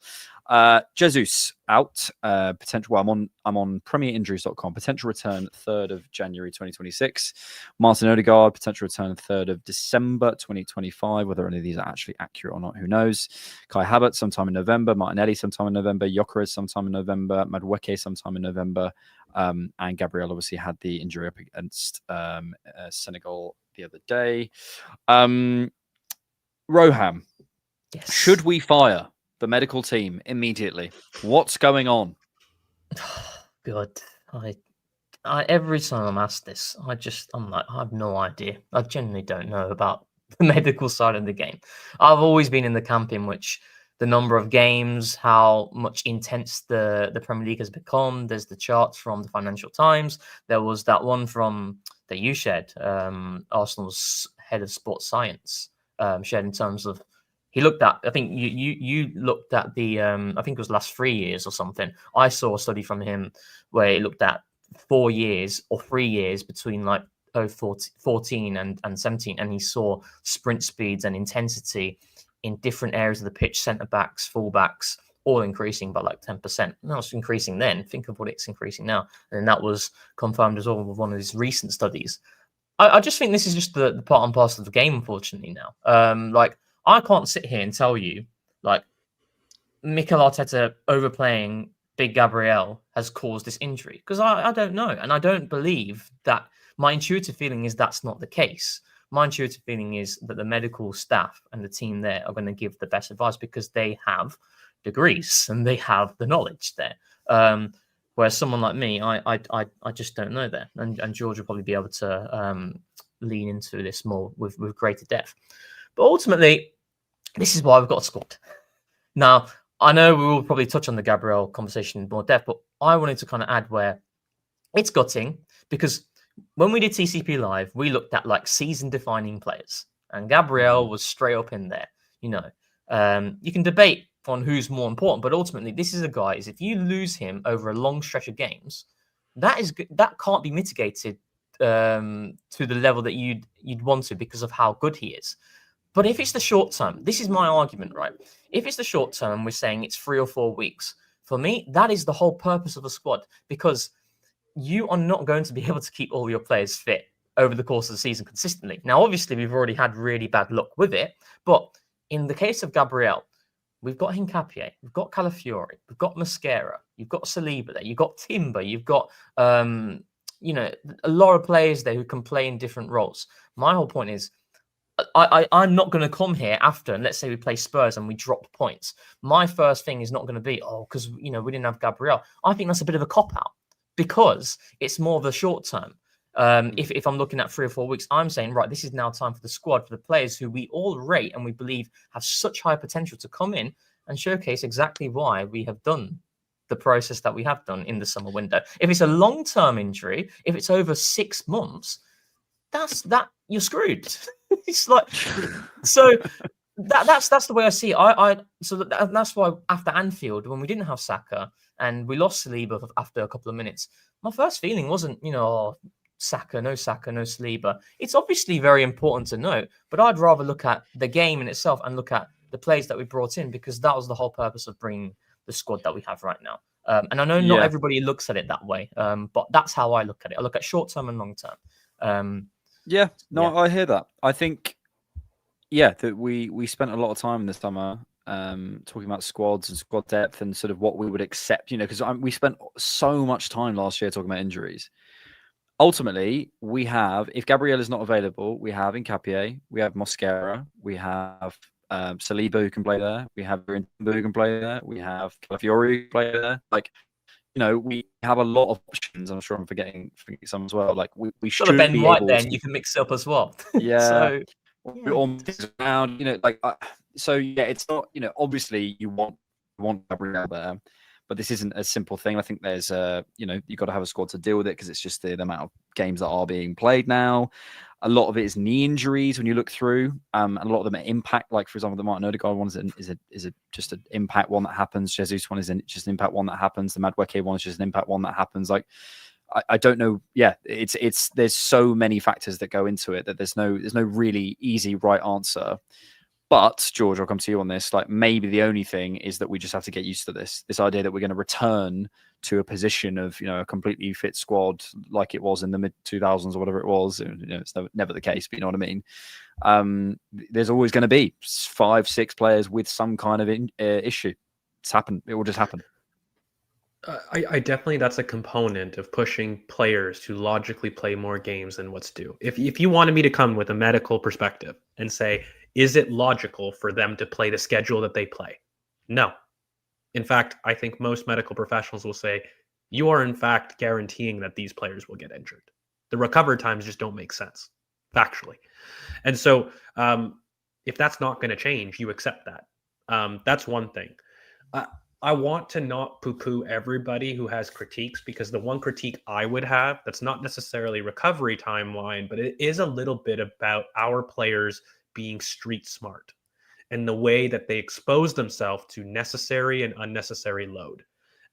Speaker 2: Jesus out. Potential. Well, I'm on premierinjuries.com. Potential return 3rd of January 2026. Martin Odegaard, potential return 3rd of December 2025. Whether any of these are actually accurate or not, who knows? Kai Havertz sometime in November. Martinelli sometime in November. Gyökeres sometime in November. Madueke sometime in November. And Gabriel obviously had the injury up against Senegal the other day. Rohan,
Speaker 4: yes.
Speaker 2: Should we fire the medical team immediately? What's going on?
Speaker 4: God, I every time I'm asked this, I'm like, I have no idea. I genuinely don't know about the medical side of the game. I've always been in the camp in which the number of games, how much intense the Premier League has become. There's the charts from the Financial Times. There was that one that you shared, Arsenal's head of sports science, shared in terms of, he looked at, I think you looked at the, I think it was last 3 years or something. I saw a study from him where it looked at 4 years or 3 years between like 14 and 17, and he saw sprint speeds and intensity in different areas of the pitch, centre backs, full backs, all increasing by like 10%. And that was increasing then. Think of what it's increasing now. And that was confirmed as well with one of his recent studies. I just think this is just the part and parcel of the game, unfortunately, now. Like, I can't sit here and tell you, like, Mikel Arteta overplaying Big Gabriel has caused this injury, because I don't know. And I don't believe that. My intuitive feeling is that's not the case. My intuitive feeling is that the medical staff and the team there are going to give the best advice, because they have degrees and they have the knowledge there. Whereas someone like me, I just don't know that. And George will probably be able to lean into this more with greater depth. But ultimately, this is why we've got a squad. Now, I know we will probably touch on the Gabriel conversation in more depth, but I wanted to kind of add where it's gutting, because when we did TCP Live, we looked at like season-defining players, and Gabriel was straight up in there. You know, you can debate on who's more important, but ultimately, this is a guy. Is if you lose him over a long stretch of games, that can't be mitigated to the level that you'd want to, because of how good he is. But if it's the short term, this is my argument, right? If it's the short term, we're saying it's 3 or 4 weeks. For me, that is the whole purpose of a squad, because you are not going to be able to keep all your players fit over the course of the season consistently. Now, obviously, we've already had really bad luck with it, but in the case of Gabriel, We've got Hincapié, we've got Calafiori, we've got Mosquera, you've got Saliba there, you've got Timber, you've got a lot of players there who can play in different roles. My whole point is, I'm not going to come here after, and let's say we play Spurs and we drop points. My first thing is not going to be, because we didn't have Gabriel. I think that's a bit of a cop out because it's more of a short term. If I'm looking at 3 or 4 weeks, I'm saying, right, this is now time for the squad, for the players who we all rate and we believe have such high potential to come in and showcase exactly why we have done the process that we have done in the summer window. If it's a long-term injury, if it's over 6 months, you're screwed. It's like, so that's the way I see it. That's why after Anfield, when we didn't have Saka and we lost Saliba after a couple of minutes, my first feeling wasn't, Saka, no Saliba. It's obviously very important to note, but I'd rather look at the game in itself and look at the players that we brought in, because that was the whole purpose of bringing the squad that we have right now. And I know not everybody looks at it that way, but that's how I look at it. I look at short term and long term.
Speaker 2: I hear that. I think, that we spent a lot of time this summer talking about squads and squad depth and sort of what we would accept, because we spent so much time last year talking about injuries. Ultimately, we have, if Gabriel is not available, we have Hincapié, we have Mosquera, we have Saliba who can play there, we have who can play there, we have Calafiori who can play there. We have a lot of options. I'm sure I'm forgetting some as well. We should
Speaker 4: Ben
Speaker 2: be
Speaker 4: White
Speaker 2: able
Speaker 4: then
Speaker 2: to...
Speaker 4: you can mix it up as well.
Speaker 2: Yeah. Around, it's not, obviously you want Gabriel there, but this isn't a simple thing. I think there's you've got to have a squad to deal with it, because it's just the amount of games that are being played now. A lot of it is knee injuries when you look through, and a lot of them are impact. Like, for example, the Martin Odegaard one is just an impact one that happens. Jesus one is just an impact one that happens. The Madueke one is just an impact one that happens. I don't know. Yeah, it's there's so many factors that go into it that there's no really easy right answer. But George, I'll come to you on this. Maybe the only thing is that we just have to get used to this idea that we're going to return to a position of a completely fit squad like it was in the mid 2000s or whatever it was. It's never the case, but you know what I mean. There's always going to be 5-6 players with some kind of issue. It's happened. It will just happen.
Speaker 3: I definitely, that's a component of pushing players to logically play more games than what's due. If you wanted me to come with a medical perspective and say, is it logical for them to play the schedule that they play? No. In fact, I think most medical professionals will say, you are in fact guaranteeing that these players will get injured. The recovery times just don't make sense, factually. And so if that's not going to change, you accept that. That's one thing. I want to not poo-poo everybody who has critiques, because the one critique I would have, that's not necessarily recovery timeline, but it is a little bit about our players being street smart and the way that they expose themselves to necessary and unnecessary load.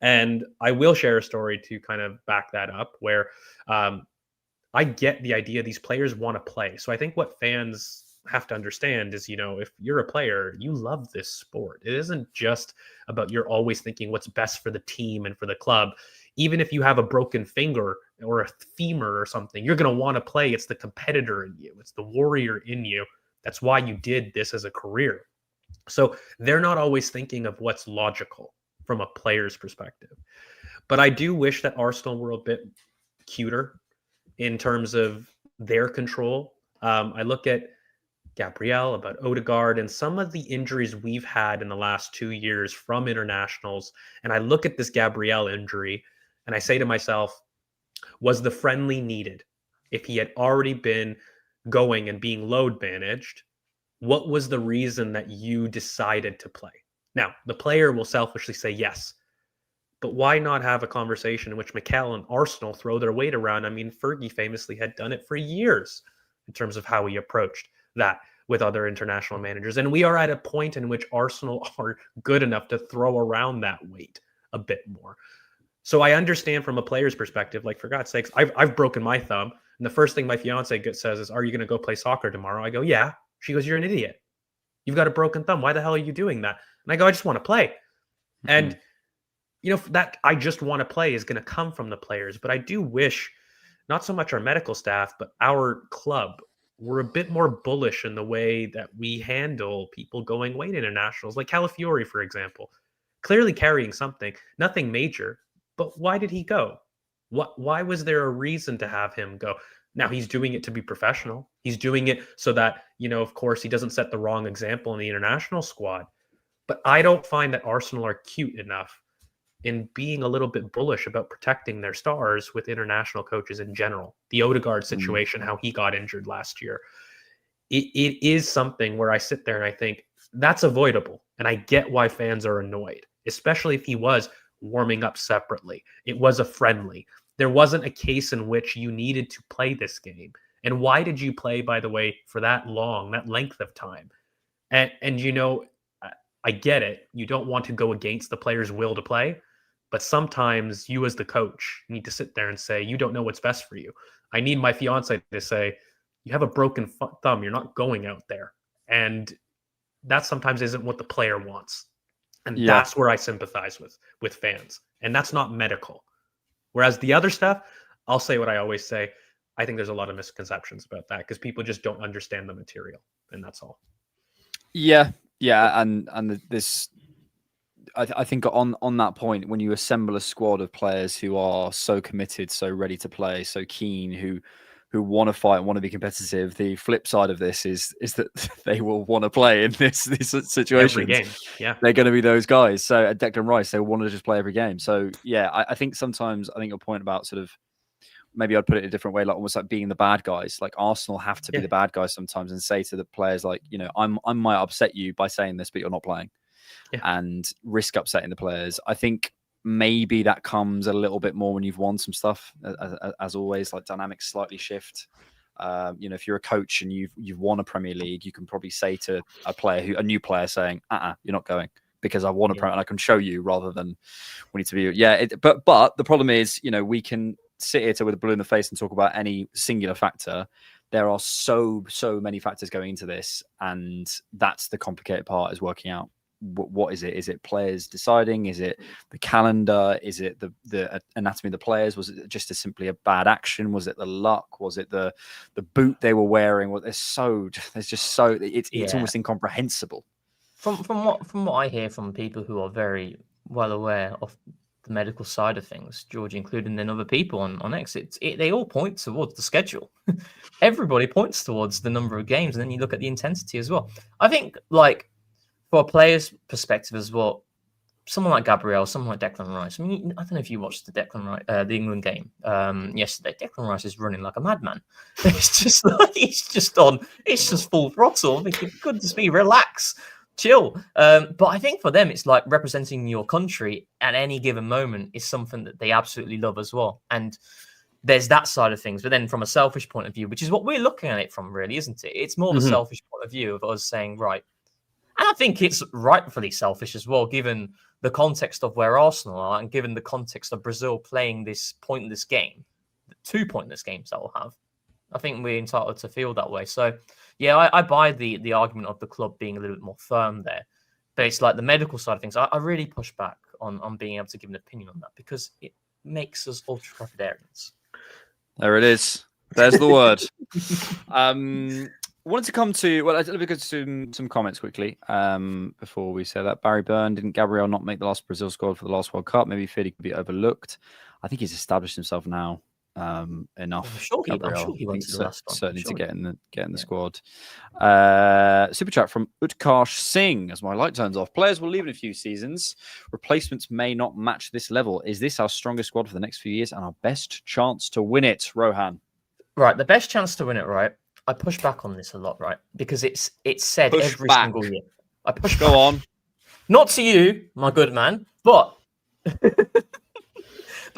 Speaker 3: And I will share a story to kind of back that up, where I get the idea these players want to play. So I think what fans have to understand is, if you're a player, you love this sport. It isn't just about you're always thinking what's best for the team and for the club. Even if you have a broken finger or a femur or something, you're going to want to play. It's the competitor in you. It's the warrior in you. That's why you did this as a career. So they're not always thinking of what's logical from a player's perspective. But I do wish that Arsenal were a bit cuter in terms of their control. I look at Gabriel, about Odegaard, and some of the injuries we've had in the last 2 years from internationals. And I look at this Gabriel injury and I say to myself, was the friendly needed? If he had already been going and being load managed, what was the reason that you decided to play? Now, the player will selfishly say yes, but why not have a conversation in which Mikel and Arsenal throw their weight around? I mean, Fergie famously had done it for years in terms of how he approached that with other international managers. And we are at a point in which Arsenal are good enough to throw around that weight a bit more. So I understand from a player's perspective, for God's sakes, I've broken my thumb. And the first thing my fiance says is, are you going to go play soccer tomorrow? I go, yeah. She goes, you're an idiot. You've got a broken thumb. Why the hell are you doing that? And I go, I just want to play. Mm-hmm. And, that I just want to play is going to come from the players. But I do wish not so much our medical staff, but our club we're a bit more bullish in the way that we handle people going away to internationals, like Calafiori, for example, clearly carrying something, nothing major, but why did he go? Why was there a reason to have him go? Now he's doing it to be professional. He's doing it so that, of course, he doesn't set the wrong example in the international squad. But I don't find that Arsenal are cute enough in being a little bit bullish about protecting their stars with international coaches in general. The Odegaard situation, how he got injured last year. It is something where I sit there and I think that's avoidable. And I get why fans are annoyed, especially if he was warming up separately. It was a friendly. There wasn't a case in which you needed to play this game. And why did you play, by the way, for that length of time? And I get it. You don't want to go against the player's will to play, but sometimes you as the coach need to sit there and say, you don't know what's best for you. I need my fiance to say, you have a broken thumb. You're not going out there. And that sometimes isn't what the player wants. And that's where I sympathize with fans. And that's not medical. Whereas the other stuff, I'll say what I always say. I think there's a lot of misconceptions about that because people just don't understand the material. And that's all.
Speaker 2: Yeah. And this, I think on that point, when you assemble a squad of players who are so committed, so ready to play, so keen, who want to fight and want to be competitive, the flip side of this is that they will want to play in this situation.
Speaker 3: Every game, yeah,
Speaker 2: they're going to be those guys. So at Declan Rice, they want to just play every game. So yeah, I think sometimes your point about sort of, maybe I'd put it a different way, like almost like being the bad guys. Like Arsenal have to be the bad guys sometimes and say to the players, like, I might upset you by saying this, but you're not playing, and risk upsetting the players. I think maybe that comes a little bit more when you've won some stuff. As always, like dynamics slightly shift. If you're a coach and you've won a Premier League, you can probably say to a new player saying, you're not going because I won a Premier and I can show you, rather than we need to be. But the problem is, we can sit here with a blue in the face and talk about any singular factor. There are so many factors going into this, and that's the complicated part, is working out what is it? Is it players deciding? Is it the calendar? Is it the anatomy of the players? Was it just simply a bad action? Was it the luck? Was it the boot they were wearing? Well, it's almost incomprehensible.
Speaker 4: From what I hear from people who are very well aware of the medical side of things, George included, and then other people on X, they all point towards the schedule. Everybody points towards the number of games, and then you look at the intensity as well. I think, like, for a player's perspective as well, someone like Gabriel, someone like Declan Rice. I mean, I don't know if you watched the England game yesterday. Declan Rice is running like a madman. It's just like it's just full throttle. I'm thinking, goodness me, relax, chill. But I think for them, it's like representing your country at any given moment is something that they absolutely love as well. And there's that side of things. But then from a selfish point of view, which is what we're looking at it from, really, isn't it? It's more of a selfish point of view of us saying, right. And I think it's rightfully selfish as well, given the context of where Arsenal are and given the context of Brazil playing this pointless game, the 2 pointless games that we'll have. I think we're entitled to feel that way. So, yeah, I buy the argument of the club being a little bit more firm there. But it's like the medical side of things. I really push back on being able to give an opinion on that because it makes us ultra-crepidarians.
Speaker 2: There it is. There's the word. Wanted to come to, let me go to some comments quickly before we say that. Barry Byrne, didn't Gabriel not make the last Brazil squad for the last World Cup? Maybe he feared he could be overlooked. I think he's established himself now enough.
Speaker 4: I'm sure he went to the last one.
Speaker 2: Certainly to get in the squad. Super chat from Utkarsh Singh. As my light turns off, players will leave in a few seasons. Replacements may not match this level. Is this our strongest squad for the next few years and our best chance to win it, Rohan?
Speaker 4: Right, the best chance to win it, right? I push back on this a lot, right? Because it's said every single year. I push back.
Speaker 2: Go on.
Speaker 4: Not to you, my good man, but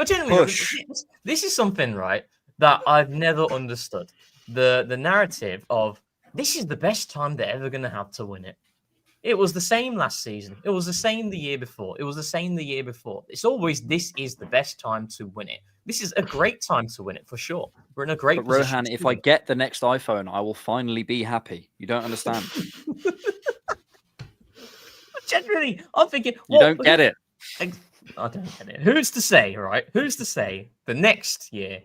Speaker 4: generally, this is something, right, that I've never understood. The narrative of this is the best time they're ever going to have to win it. It was the same last season. It was the same the year before. It was the same the year before. It's always this is the best time to win it. This is a great time to win it for sure. We're in a great position.
Speaker 2: Rohan, if I get the next iPhone, I will finally be happy. You don't understand.
Speaker 4: Generally, I'm thinking
Speaker 2: you don't get it.
Speaker 4: I don't get it. Who's to say, right? Who's to say the next year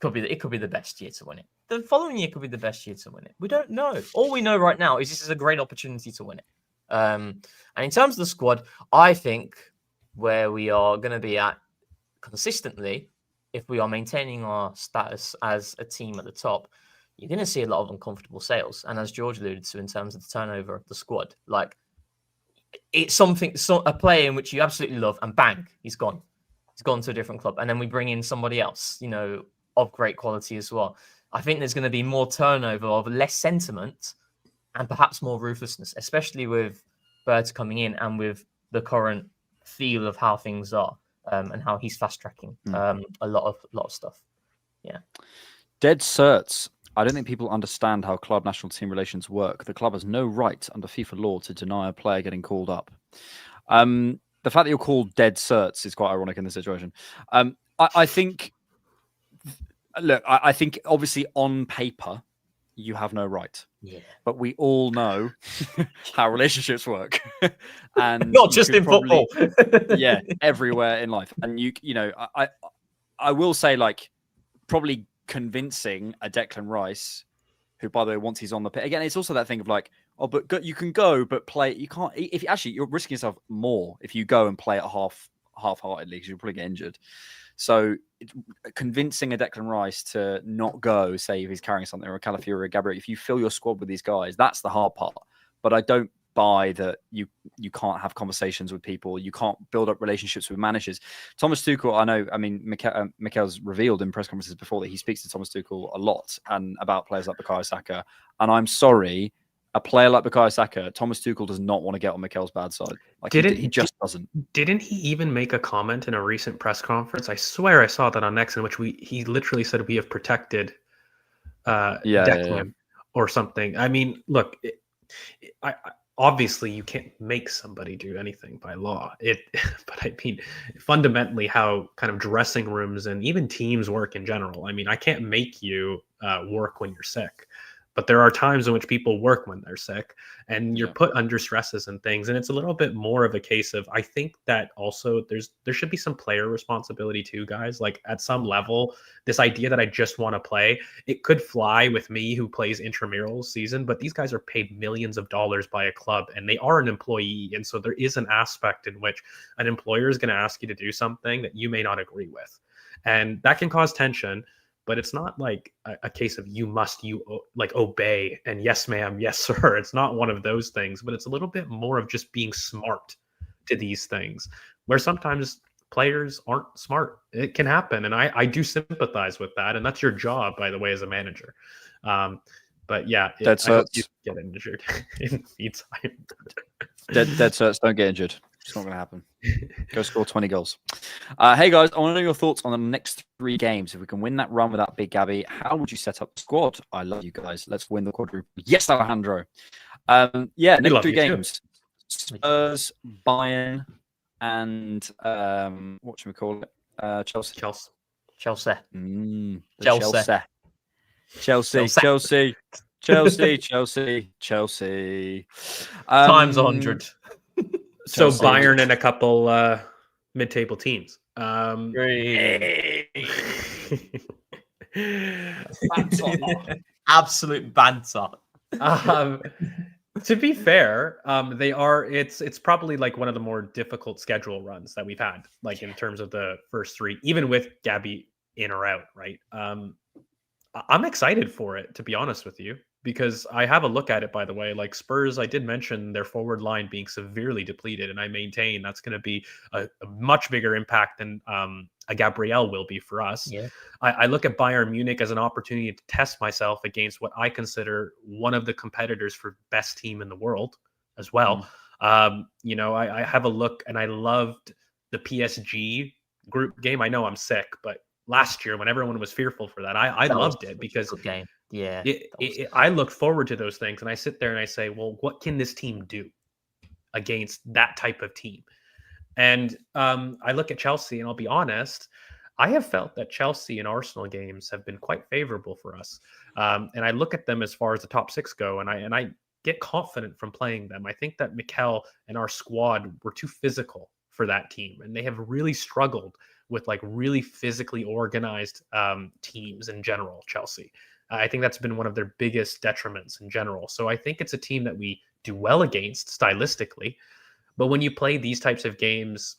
Speaker 4: could be the best year to win it? the following year could be the best year to win it. We don't know. All we know right now is this is a great opportunity to win it. And in terms of the squad, I think where we are going to be at consistently, if we are maintaining our status as a team at the top, you're going to see a lot of uncomfortable sales. And as George alluded to, in terms of the turnover of the squad, like it's a player in which you absolutely love, and bang, he's gone. He's gone to a different club, and then we bring in somebody else, of great quality as well. I think there's going to be more turnover of less sentiment and perhaps more ruthlessness, especially with Bird coming in and with the current feel of how things are and how he's fast tracking a lot of stuff. Yeah.
Speaker 2: Dead certs. I don't think people understand how club national team relations work. The club has no right under FIFA law to deny a player getting called up. The fact that you're called dead certs is quite ironic in this situation. I think, look, I think obviously on paper, you have no right.
Speaker 4: Yeah.
Speaker 2: But we all know how relationships work. And
Speaker 4: not just in football.
Speaker 2: Yeah, everywhere in life. And I will say, like, probably convincing a Declan Rice, who, by the way, once he's on the pitch, again, it's also that thing of like, oh, but you can go, but play. You can't. If you're risking yourself more if you go and play it half-heartedly, because you'll probably get injured. So convincing a Declan Rice to not go, say if he's carrying something, or a Calafiori or a Gabriel, if you fill your squad with these guys, that's the hard part. But I don't buy that you can't have conversations with people, you can't build up relationships with managers. Thomas Tuchel, I mean, Mikel's revealed in press conferences before that he speaks to Thomas Tuchel a lot and about players like Bukayo Saka. And I'm sorry, a player like Bukayo Saka, Thomas Tuchel does not want to get on Mikel's bad side. Like he just doesn't. Didn't
Speaker 3: he even make a comment in a recent press conference? I swear I saw that on X, in which he literally said we have protected Declan or something. I mean, look, obviously you can't make somebody do anything by law. But I mean, fundamentally how kind of dressing rooms and even teams work in general. I mean, I can't make you work when you're sick. But there are times in which people work when they're sick and you're put under stresses and things. And it's a little bit more of a case of, I think that also there should be some player responsibility too, guys. Like at some level, this idea that I just want to play, it could fly with me who plays intramural season, but these guys are paid millions of dollars by a club and they are an employee. And so there is an aspect in which an employer is going to ask you to do something that you may not agree with. And that can cause tension. But it's not like a case of you obey and yes, ma'am, yes, sir. It's not one of those things, but it's a little bit more of just being smart to these things, where sometimes players aren't smart. It can happen. And I do sympathize with that. And that's your job, by the way, as a manager. But yeah, I hope you get injured in feed time.
Speaker 2: Dead certs don't get injured. It's not going to happen. Go score 20 goals. Hey, guys, I want to know your thoughts on the next 3 games. If we can win that run without Big Gabby, how would you set up the squad? I love you guys. Let's win the quadruple. Yes, Alejandro. Next 3 games. Spurs, Bayern, and whatchamacallit? Chelsea.
Speaker 4: Chelsea. Times 100.
Speaker 3: So Bayern and a couple mid-table teams.
Speaker 4: Absolute banter.
Speaker 3: To be fair, they are. It's probably like one of the more difficult schedule runs that we've had, like in terms of the first 3, even with Gabby in or out. Right. I'm excited for it, to be honest with you, because I have a look at it, by the way, like Spurs, I did mention their forward line being severely depleted, and I maintain that's going to be a much bigger impact than a Gabriel will be for us.
Speaker 4: Yeah.
Speaker 3: I look at Bayern Munich as an opportunity to test myself against what I consider one of the competitors for best team in the world as well. I have a look, and I loved the PSG group game. I know I'm sick, but last year when everyone was fearful for that, I loved it because
Speaker 4: game. Yeah,
Speaker 3: I look forward to those things, and I sit there and I say, well, what can this team do against that type of team? And I look at Chelsea, and I'll be honest, I have felt that Chelsea and Arsenal games have been quite favorable for us. And I look at them as far as the top 6 go, and I get confident from playing them. I think that Mikel and our squad were too physical for that team, and they have really struggled with like really physically organized teams in general, Chelsea. I think that's been one of their biggest detriments in general. So I think it's a team that we do well against stylistically. But when you play these types of games,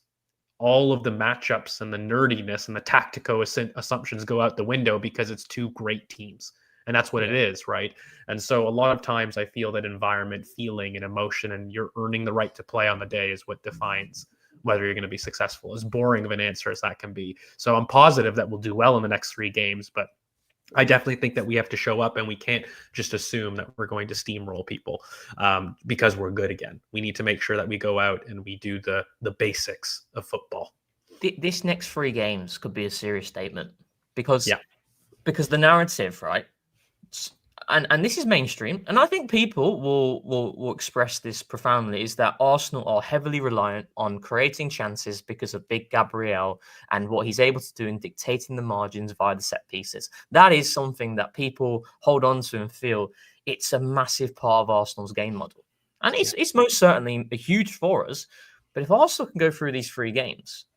Speaker 3: all of the matchups and the nerdiness and the tactical assumptions go out the window because it's two great teams. And that's what it is, right? And so a lot of times I feel that environment, feeling, and emotion, and you're earning the right to play on the day is what defines whether you're going to be successful. As boring of an answer as that can be. So I'm positive that we'll do well in the next 3 games, but I definitely think that we have to show up, and we can't just assume that we're going to steamroll people because we're good again. We need to make sure that we go out and we do the basics of football.
Speaker 4: This next 3 games could be a serious statement because the narrative, right? And this is mainstream, and I think people will express this profoundly, is that Arsenal are heavily reliant on creating chances because of Big Gabriel and what he's able to do in dictating the margins via the set pieces. That is something that people hold on to and feel it's a massive part of Arsenal's game model. And it's most certainly huge for us. But if Arsenal can go through these 3 games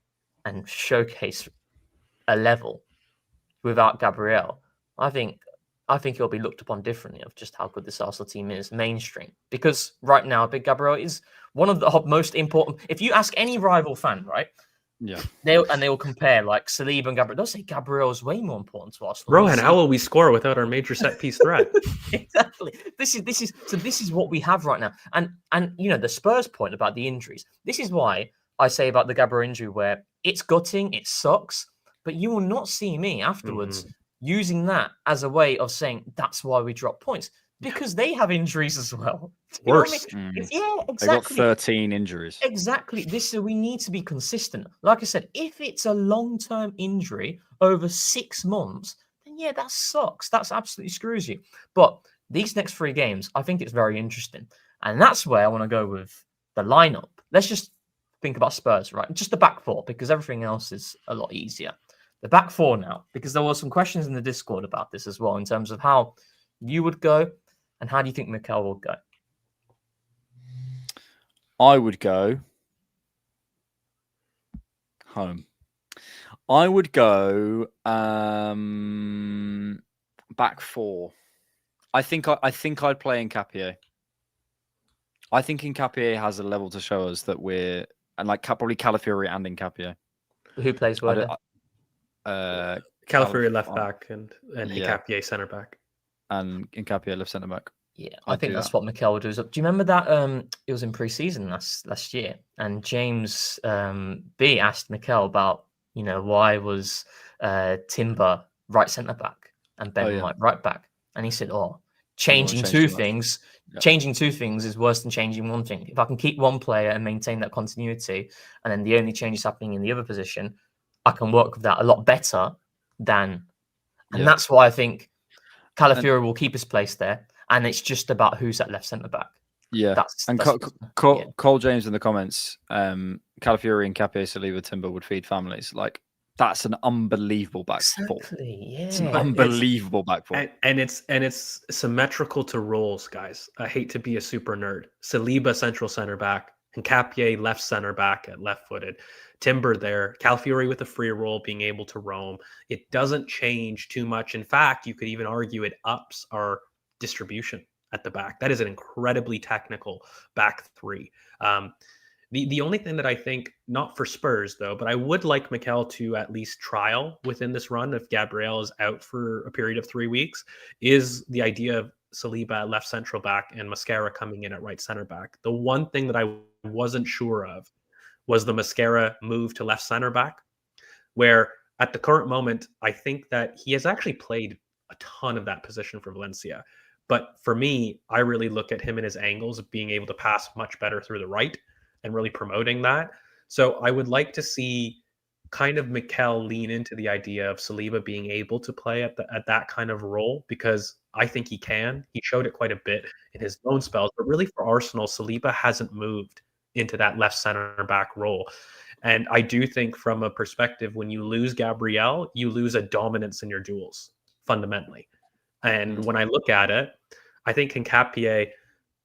Speaker 4: and showcase a level without Gabriel, I think it'll be looked upon differently of just how good this Arsenal team is mainstream. Because right now, Big Gabriel is one of the most important. If you ask any rival fan, right?
Speaker 2: Yeah.
Speaker 4: They'll compare like Saliba and Gabriel. They'll say Gabriel is way more important to Arsenal.
Speaker 3: Rohan, how will we score without our major set piece threat?
Speaker 4: Exactly. This is what we have right now. And the Spurs point about the injuries. This is why I say about the Gabriel injury, where it's gutting, it sucks, but you will not see me afterwards using that as a way of saying that's why we drop points, because they have injuries as well.
Speaker 3: Worse.
Speaker 4: Yeah, exactly.
Speaker 2: They got 13 injuries.
Speaker 4: Exactly. So we need to be consistent. Like I said, if it's a long-term injury over 6 months, then yeah, that sucks. That's absolutely screws you. But these next 3 games, I think it's very interesting. And that's where I want to go with the lineup. Let's just think about Spurs, right? Just the back 4, because everything else is a lot easier. The back 4 now, because there were some questions in the Discord about this as well, in terms of how you would go and how do you think Mikel will go?
Speaker 2: I would go home. I would go back 4. I think I'd play Nkapie. I think Nkapie has a level to show us that we're, and like probably Calafiori and Nkapie.
Speaker 4: Who plays where?
Speaker 3: Calafiori left back and Nkapie centre back.
Speaker 2: And Nkapie left centre back.
Speaker 4: Yeah, I think that's what Mikel will do. Do you remember that it was in pre-season last year, and James B asked Mikel about, why was Timber right centre back and Ben White right back, and he said, changing 2 things. Yeah. Changing 2 things is worse than changing 1 thing. If I can keep 1 player and maintain that continuity, and then the only change is happening in the other position, I can work with that a lot better than. And that's why I think Calafiori will keep his place there, and it's just about who's at left centre back.
Speaker 2: Yeah, Cole James in the comments, Calafiori and Nkapie, Saliba, Timber would feed families. Like, that's an unbelievable back 4.
Speaker 4: Yeah.
Speaker 2: It's an unbelievable back 4.
Speaker 3: And it's symmetrical to roles, guys. I hate to be a super nerd. Saliba central center back, and Nkapie left center back at left-footed. Timber there, Calafiori with a free roll, being able to roam. It doesn't change too much. In fact, you could even argue it ups our distribution at the back. That is an incredibly technical back 3. The only thing that I think, not for Spurs though, but I would like Mikel to at least trial within this run if Gabriel is out for a period of 3 weeks, is the idea of Saliba at left central back and Mascara coming in at right center back. The one thing that I wasn't sure of was the Mascara move to left center back, where at the current moment, I think that he has actually played a ton of that position for Valencia. But for me, I really look at him and his angles of being able to pass much better through the right and really promoting that. So I would like to see kind of Mikel lean into the idea of Saliba being able to play at that kind of role, because I think he can. He showed it quite a bit in his loan spells, but really for Arsenal, Saliba hasn't moved into that left center back role. And I do think from a perspective, when you lose Gabriel, you lose a dominance in your duels fundamentally. And when I look at it, I think Nkapie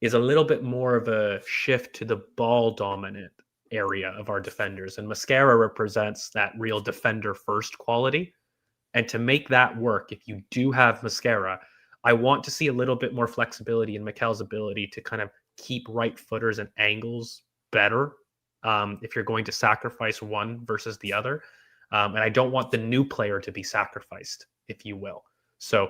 Speaker 3: is a little bit more of a shift to the ball dominant area of our defenders. And Mascara represents that real defender first quality. And to make that work, if you do have Mascara, I want to see a little bit more flexibility in Mikel's ability to kind of keep right footers and angles better if you're going to sacrifice one versus the other. And I don't want the new player to be sacrificed, if you will. So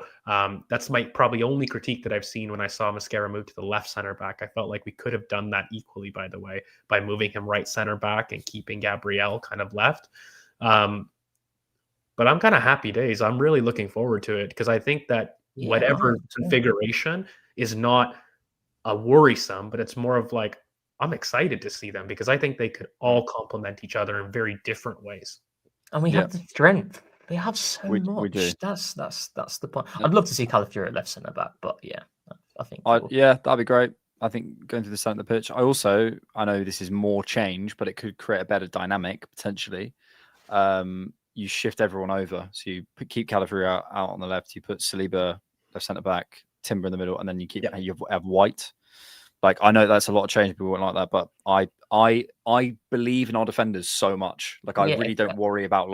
Speaker 3: that's my probably only critique that I've seen when I saw Mascara move to the left center back. I felt like we could have done that equally, by the way, by moving him right center back and keeping Gabriel kind of left. But I'm kind of happy days. I'm really looking forward to it because I think that whatever configuration is not a worrisome, but it's more of like, I'm excited to see them because I think they could all complement each other in very different ways.
Speaker 4: And we have the strength. They have so much.
Speaker 2: We do.
Speaker 4: That's the point. I'd love to see Calafiori at left centre back, but yeah, I think.
Speaker 2: That'd be great. I think going to the centre of the pitch. I know this is more change, but it could create a better dynamic potentially. You shift everyone over, so you keep Calafiori out on the left. You put Saliba left centre back, Timber in the middle, and then you have White. Like, I know that's a lot of change. People won't like that, but I believe in our defenders so much. Like, I really don't worry about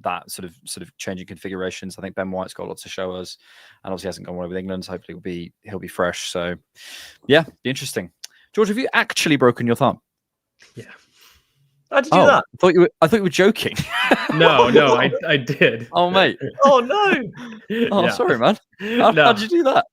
Speaker 2: that sort of changing configurations. I think Ben White's got lots to show us, and obviously hasn't gone well with England. So hopefully he'll be fresh. So yeah, be interesting. George, have you actually broken your thumb?
Speaker 3: Yeah.
Speaker 4: How'd you do that?
Speaker 2: I thought you were joking.
Speaker 3: No, I did.
Speaker 2: Oh, mate.
Speaker 4: Oh no.
Speaker 2: Oh, sorry, man. How'd you do that?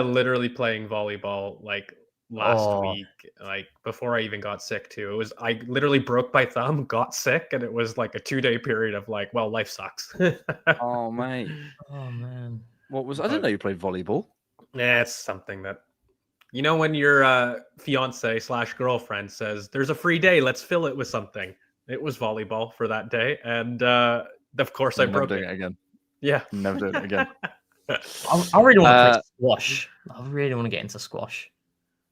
Speaker 3: Literally playing volleyball like last week, like before I even got sick too. I literally broke my thumb, got sick, and it was like a 2-day period of like, well, life sucks.
Speaker 2: Oh, mate.
Speaker 4: Oh man.
Speaker 2: I didn't know you played volleyball.
Speaker 3: Yeah, it's something that, you know, when your fiance / girlfriend says there's a free day, let's fill it with something. It was volleyball for that day, and of course I broke it
Speaker 2: again.
Speaker 3: Yeah,
Speaker 2: never do it again.
Speaker 4: I really want to play squash. I really want to get into squash.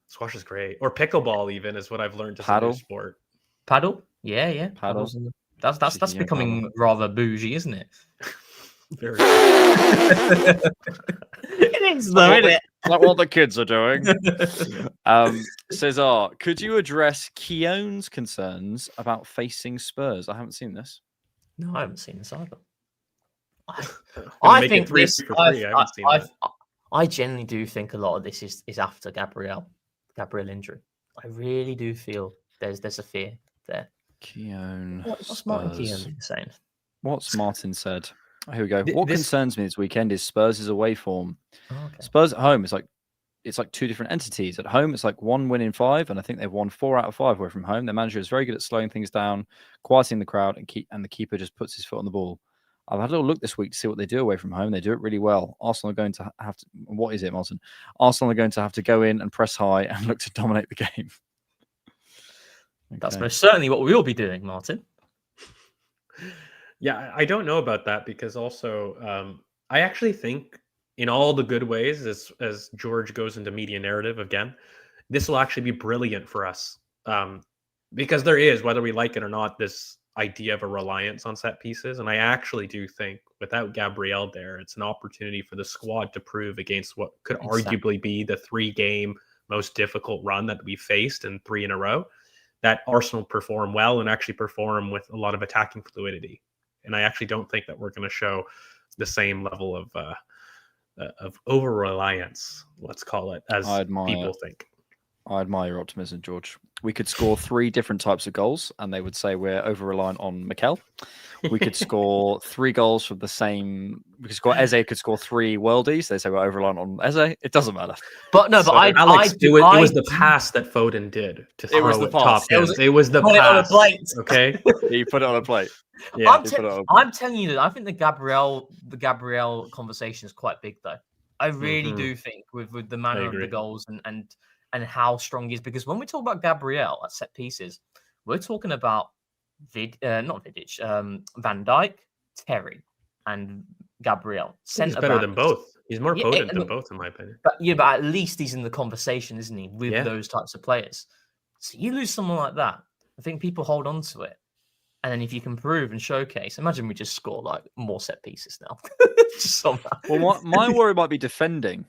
Speaker 3: Squash is great, or pickleball even is what I've learned.
Speaker 2: Paddle
Speaker 3: sport.
Speaker 4: Paddle, yeah.
Speaker 2: Paddle.
Speaker 4: That's becoming rather bougie, isn't it?
Speaker 3: Very.
Speaker 4: It is though, isn't it?
Speaker 2: Like what the kids are doing. Cesar, could you address Keown's concerns about facing Spurs? I haven't seen this.
Speaker 4: No, I haven't seen this either. I think this. I genuinely do think a lot of this is after Gabriel injury. I really do feel there's a fear there.
Speaker 2: Keown.
Speaker 4: What's Martin Keown saying?
Speaker 2: What's Martin said? Here we go. What concerns me this weekend is Spurs' away form. Oh, okay. Spurs at home is it's like two different entities. At home, it's like 1 win in 5, and I think they've won 4 out of 5 away from home. Their manager is very good at slowing things down, quieting the crowd, and the keeper just puts his foot on the ball. I've had a little look this week to see what they do away from home. They do it really well. Arsenal are going to have to. What is it, Martin? Arsenal are going to have to go in and press high and look to dominate the game. Okay.
Speaker 4: That's most certainly what we'll be doing, Martin.
Speaker 3: Yeah, I don't know about that because also I actually think in all the good ways, as George goes into media narrative again, this will actually be brilliant for us because there is, whether we like it or not, this idea of a reliance on set pieces. And I actually do think without Gabriel there, it's an opportunity for the squad to prove against what could arguably be the 3-game most difficult run that we faced in 3 in a row, that Arsenal perform well and actually perform with a lot of attacking fluidity. And I actually don't think that we're going to show the same level of over-reliance, let's call it, as people think.
Speaker 2: I admire your optimism, George. We could score 3 different types of goals, and they would say we're over-reliant on Mikel. We could score 3 goals from the same. We could score. Eze could score 3 worldies. They say we're over-reliant on Eze. It doesn't matter.
Speaker 4: But no, Alex,
Speaker 3: it was the pass that Foden did to throw it top. It was the pass. It on a plate. Okay,
Speaker 2: he put it on a plate.
Speaker 4: Yeah, I'm telling you that I think the Gabriel conversation is quite big, though. I really do think with the manner of the goals and how strong he is, because when we talk about Gabriel at set pieces, we're talking about Van Dijk, Terry, and Gabriel.
Speaker 3: He's better than both. He's more potent than both, in my opinion.
Speaker 4: But at least he's in the conversation, isn't he, with those types of players? So you lose someone like that, I think people hold on to it. And then if you can prove and showcase, imagine we just score like more set pieces now. Just somehow.
Speaker 2: Well, my worry might be defending,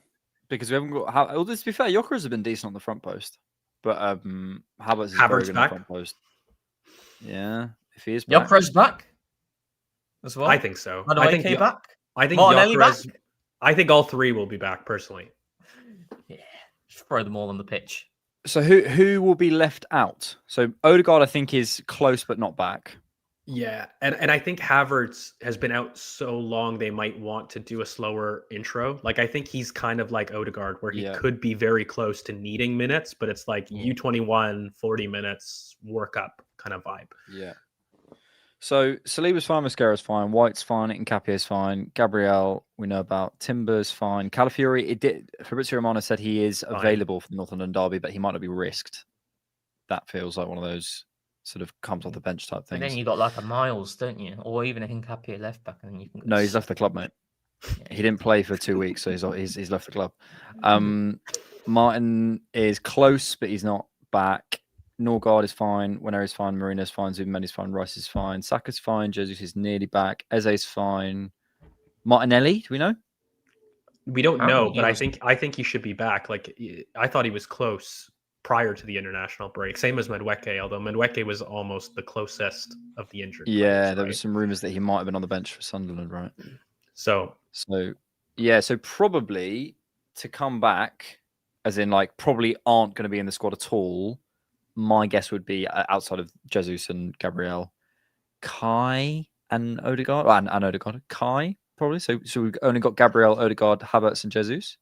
Speaker 2: because we haven't got. Well, to be fair, Yokeres have been decent on the front post, but Havertz is very good on the front post. Yeah, if he is back.
Speaker 4: Yokeres back as well.
Speaker 3: I think so.
Speaker 4: I think
Speaker 3: Yokeres.
Speaker 4: Martinelli back.
Speaker 3: I think all three will be back personally.
Speaker 4: Yeah, just throw them all on the pitch.
Speaker 2: So who will be left out? So Odegaard, I think, is close but not back.
Speaker 3: Yeah, and I think Havertz has been out so long they might want to do a slower intro. Like I think he's kind of like Odegaard, where he could be very close to needing minutes, but it's like U21, 40 minutes, work up kind of vibe.
Speaker 2: Yeah. So Saliba's fine, Mascara's fine, White's fine, Nkapie's fine, Gabriel we know about, Timber's fine, Calafiori. Fabrizio Romano said he is available for the North London derby, but he might not be risked. That feels like one of those sort of comes off the bench type things.
Speaker 4: But then you got like a Miles, don't you? Or even a Nkapie left back, and then you can.
Speaker 2: No, he's left the club, mate. Yeah. He didn't play for 2 weeks, so he's left the club. Martin is close, but he's not back. Norgard is fine. Wenner is fine. Marina's fine. Zubimendi's fine. Rice is fine. Saka's fine. Jesus is nearly back. Eze's fine. Martinelli, do we know?
Speaker 3: We don't know, but I think he should be back. Like I thought he was close prior to the international break. Same as Madueke, although Madueke was almost the closest of the injured.
Speaker 2: Yeah,
Speaker 3: players,
Speaker 2: there was some rumours that he might have been on the bench for Sunderland, right?
Speaker 3: So
Speaker 2: probably to come back, as in like probably aren't going to be in the squad at all. My guess would be outside of Jesus and Gabriel, Kai and Odegaard, and Odegaard, Kai probably. So we've only got Gabriel, Odegaard, Havertz, and Jesus.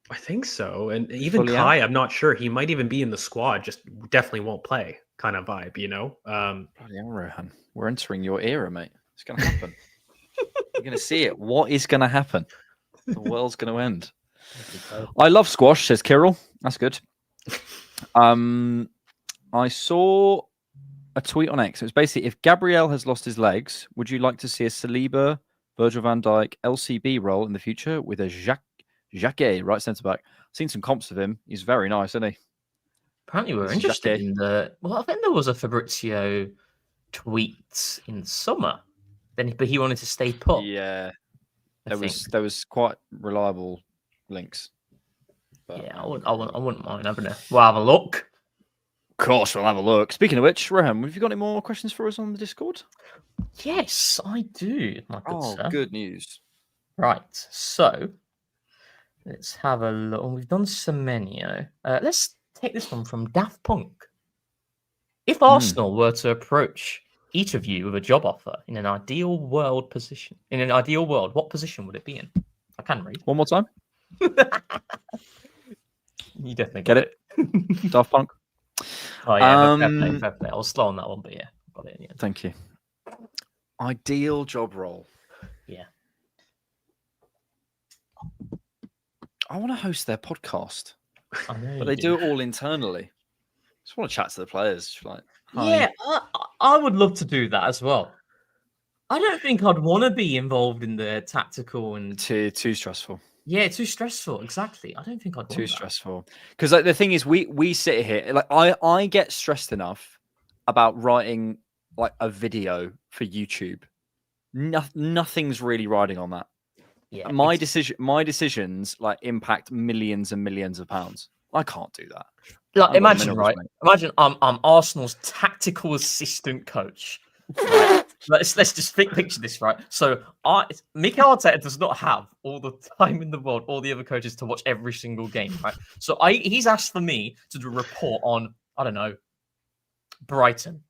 Speaker 3: I think so, and even
Speaker 2: Fully
Speaker 3: Kai,
Speaker 2: out?
Speaker 3: I'm not sure. He might even be in the squad, just definitely won't play. Kind of vibe, you know.
Speaker 2: Bloody hell, Rohan, we're entering your era, mate. It's going to happen. You're going to see it. What is going to happen? The world's going to end. I love squash, says Kirill. That's good. I saw a tweet on X. It was basically, if Gabriel has lost his legs, would you like to see a Saliba, Virgil van Dijk, LCB role in the future with a Jacquet, right centre back? Seen some comps of him. He's very nice, isn't he?
Speaker 4: Apparently, we're
Speaker 2: This is
Speaker 4: interested
Speaker 2: Jacquet.
Speaker 4: in the. Well, I think there was a Fabrizio tweet in summer. But he wanted to stay put.
Speaker 2: Yeah, there was quite reliable links. But,
Speaker 4: yeah, I wouldn't mind having a. We'll have a look.
Speaker 2: Of course, we'll have a look. Speaking of which, Rohan, have you got any more questions for us on the Discord?
Speaker 4: Yes, I do, my good sir.
Speaker 2: Good news.
Speaker 4: Right, so let's have a look. We've done Semenyo. Let's take this one from Daft Punk. If Arsenal were to approach each of you with a job offer in an ideal world, what position would it be in? I can read.
Speaker 2: One more time.
Speaker 4: You definitely
Speaker 2: Get it? Daft Punk.
Speaker 4: Oh yeah, fair play. I was slow on that one, but yeah, got it in the end.
Speaker 2: Thank you. Ideal job role.
Speaker 4: Yeah.
Speaker 2: I want to host their podcast,
Speaker 4: I know,
Speaker 2: but they do it all internally. Just want to chat to the players. Just like, hi.
Speaker 4: Yeah, I would love to do that as well. I don't think I'd want to be involved in the tactical and
Speaker 2: Too stressful.
Speaker 4: Yeah, too stressful. Exactly. I don't think I'd want
Speaker 2: Too
Speaker 4: that.
Speaker 2: stressful. Because like the thing is, we sit here like I get stressed enough about writing like a video for YouTube. Nothing's really riding on that.
Speaker 4: Yeah,
Speaker 2: My decisions like impact millions and millions of pounds. I can't do that.
Speaker 4: Like, imagine, right? Imagine I'm Arsenal's tactical assistant coach. Right? let's just picture this, right? So Mikel Arteta does not have all the time in the world, all the other coaches to watch every single game, right? So he's asked for me to do a report on, I don't know, Brighton.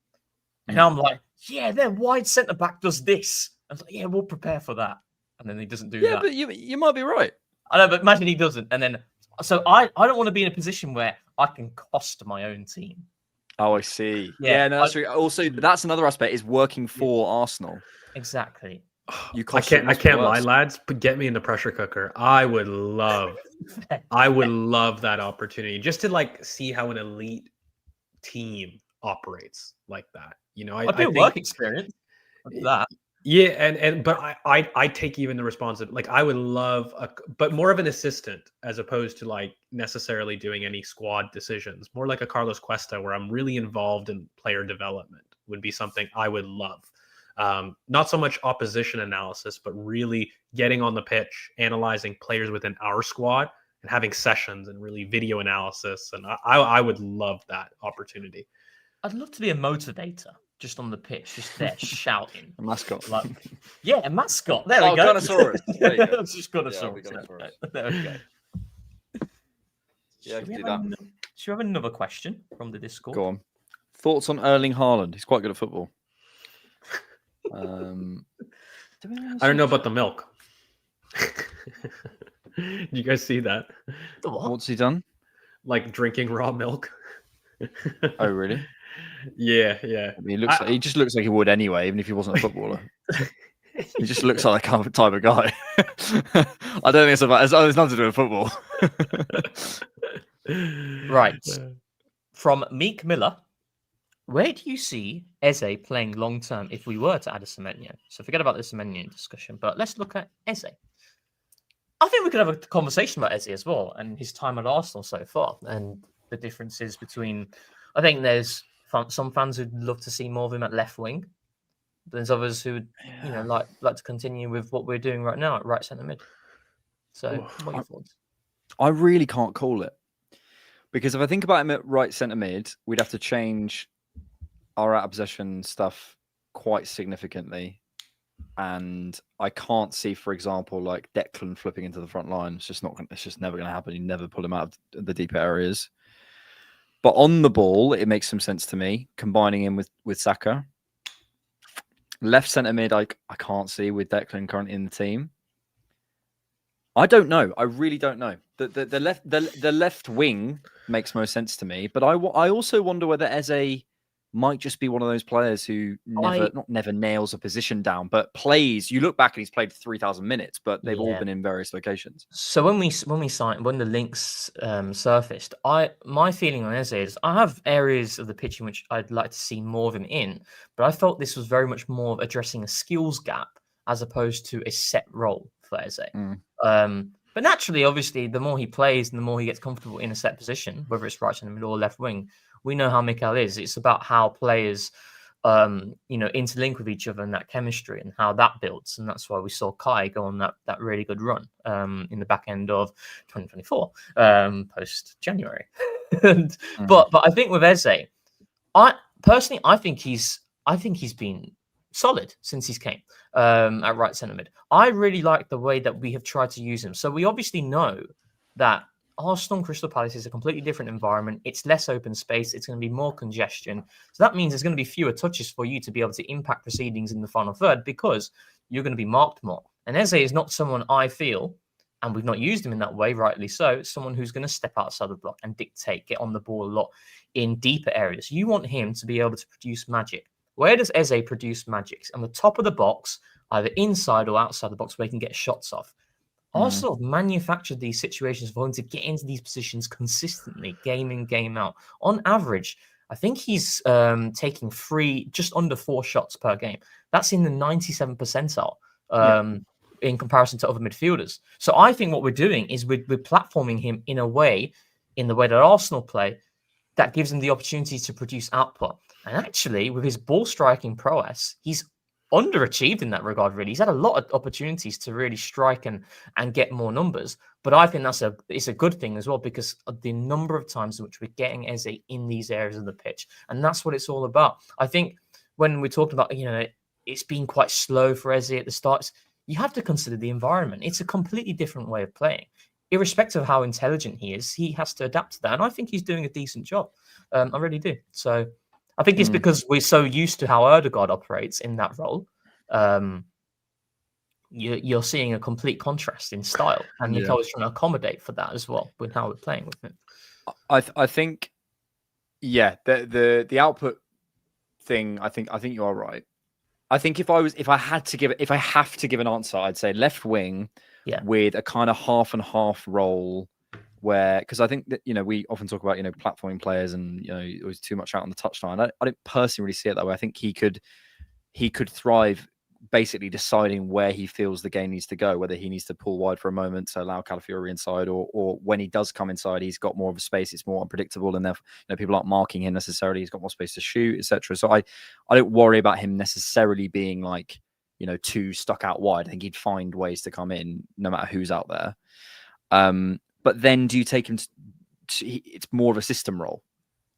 Speaker 4: And I'm like, yeah, their wide centre back does this. I was like, yeah, we'll prepare for that. And then he doesn't do that.
Speaker 2: Yeah, but you might be right.
Speaker 4: I know, but imagine he doesn't. And then, so I don't want to be in a position where I can cost my own team.
Speaker 2: Oh, I see.
Speaker 4: Yeah,
Speaker 2: no, that's true. Also, that's another aspect is working for Arsenal.
Speaker 4: Exactly.
Speaker 3: I can't lie, lads, but get me in the pressure cooker. I would love that opportunity just to like see how an elite team operates like that. You know, I think
Speaker 4: work experience. I'll do that.
Speaker 3: Yeah, but I take even the responsibility. Like I would love but more of an assistant as opposed to like necessarily doing any squad decisions. More like a Carlos Cuesta where I'm really involved in player development would be something I would love. Not so much opposition analysis, but really getting on the pitch, analyzing players within our squad and having sessions and really video analysis. And I would love that opportunity.
Speaker 4: I'd love to be a motivator. just on the pitch, just there shouting.
Speaker 2: A mascot.
Speaker 4: Like, yeah, a mascot. There we go.
Speaker 2: Gunnosaurus. There you go.
Speaker 4: It's just Gunnosaurus. There we go.
Speaker 2: Yeah, I
Speaker 4: Should
Speaker 2: can
Speaker 4: we
Speaker 2: do that.
Speaker 4: should we have another question from the Discord?
Speaker 2: Go on. Thoughts on Erling Haaland? He's quite good at football.
Speaker 3: I don't know about the milk. You guys see that?
Speaker 4: The what?
Speaker 2: What's he done?
Speaker 3: Like drinking raw milk.
Speaker 2: Oh, really?
Speaker 3: Yeah.
Speaker 2: I mean, he just looks like he would anyway, even if he wasn't a footballer. He just looks like that type of guy. I don't think it's about. It's nothing to do with football.
Speaker 4: Right. From Meek Miller, where do you see Eze playing long term if we were to add a Semenyo? So forget about the Semenyo discussion, but let's look at Eze. I think we could have a conversation about Eze as well and his time at Arsenal so far and the differences between. I think there's some fans who'd love to see more of him at left wing. There's others who would, like to continue with what we're doing right now at right centre mid. So, what are your thoughts?
Speaker 2: I really can't call it because if I think about him at right centre mid, we'd have to change our out of possession stuff quite significantly, and I can't see, for example, like Declan flipping into the front line. It's just never going to happen. You never pull him out of the deeper areas. But on the ball, it makes some sense to me combining him with Saka. Left centre mid, I can't see with Declan currently in the team. I don't know. I really don't know. The left wing makes most sense to me, but I also wonder whether Eze might just be one of those players who never nails a position down, but plays. You look back and he's played 3,000 minutes, but they've all been in various locations.
Speaker 4: So when the links surfaced, my feeling on Eze is I have areas of the pitch in which I'd like to see more of him in, but I felt this was very much more of addressing a skills gap as opposed to a set role for Eze. But naturally, obviously, the more he plays and the more he gets comfortable in a set position, whether it's right in the middle or left wing, we know how Mikel is. It's about how players, interlink with each other and that chemistry and how that builds. And that's why we saw Kai go on that really good run in the back end of 2024, post January. But I think with Eze, I think he's been solid since he's came at right centre mid. I really like the way that we have tried to use him. So we obviously know that Arsenal and Crystal Palace is a completely different environment. It's less open space. It's going to be more congestion. So that means there's going to be fewer touches for you to be able to impact proceedings in the final third because you're going to be marked more. And Eze is not someone I feel, and we've not used him in that way, rightly so, someone who's going to step outside the block and dictate, get on the ball a lot in deeper areas. You want him to be able to produce magic. Where does Eze produce magic? On the top of the box, either inside or outside the box where he can get shots off. Arsenal have manufactured these situations for him to get into these positions consistently, game in, game out. On average, I think he's taking just under 4 shots per game. That's in the 97th percentile in comparison to other midfielders. So I think what we're doing is we're platforming him in the way that Arsenal play that gives him the opportunity to produce output. And actually, with his ball striking prowess, he's underachieved in that regard, really. He's had a lot of opportunities to really strike and get more numbers. But I think it's a good thing as well because of the number of times in which we're getting Eze in these areas of the pitch. And that's what it's all about. I think when we talked about, it's been quite slow for Eze at the start, you have to consider the environment. It's a completely different way of playing. Irrespective of how intelligent he is, he has to adapt to that. And I think he's doing a decent job. I really do. So I think it's because we're so used to how Ødegaard operates in that role. You're seeing a complete contrast in style. And Mikel is trying to accommodate for that as well with how we're playing with him.
Speaker 2: I think, the output thing, I think you are right. I think if I have to give an answer, I'd say left wing with a kind of half and half role where, because I think that, we often talk about, platforming players and, it was too much out on the touchline. I don't personally really see it that way. I think he could thrive basically deciding where he feels the game needs to go, whether he needs to pull wide for a moment to allow Calafiori inside, or when he does come inside, he's got more of a space. It's more unpredictable, and therefore, people aren't marking him necessarily. He's got more space to shoot, etc. So I don't worry about him necessarily being like, too stuck out wide. I think he'd find ways to come in no matter who's out there. But then do you take him it's more of a system role.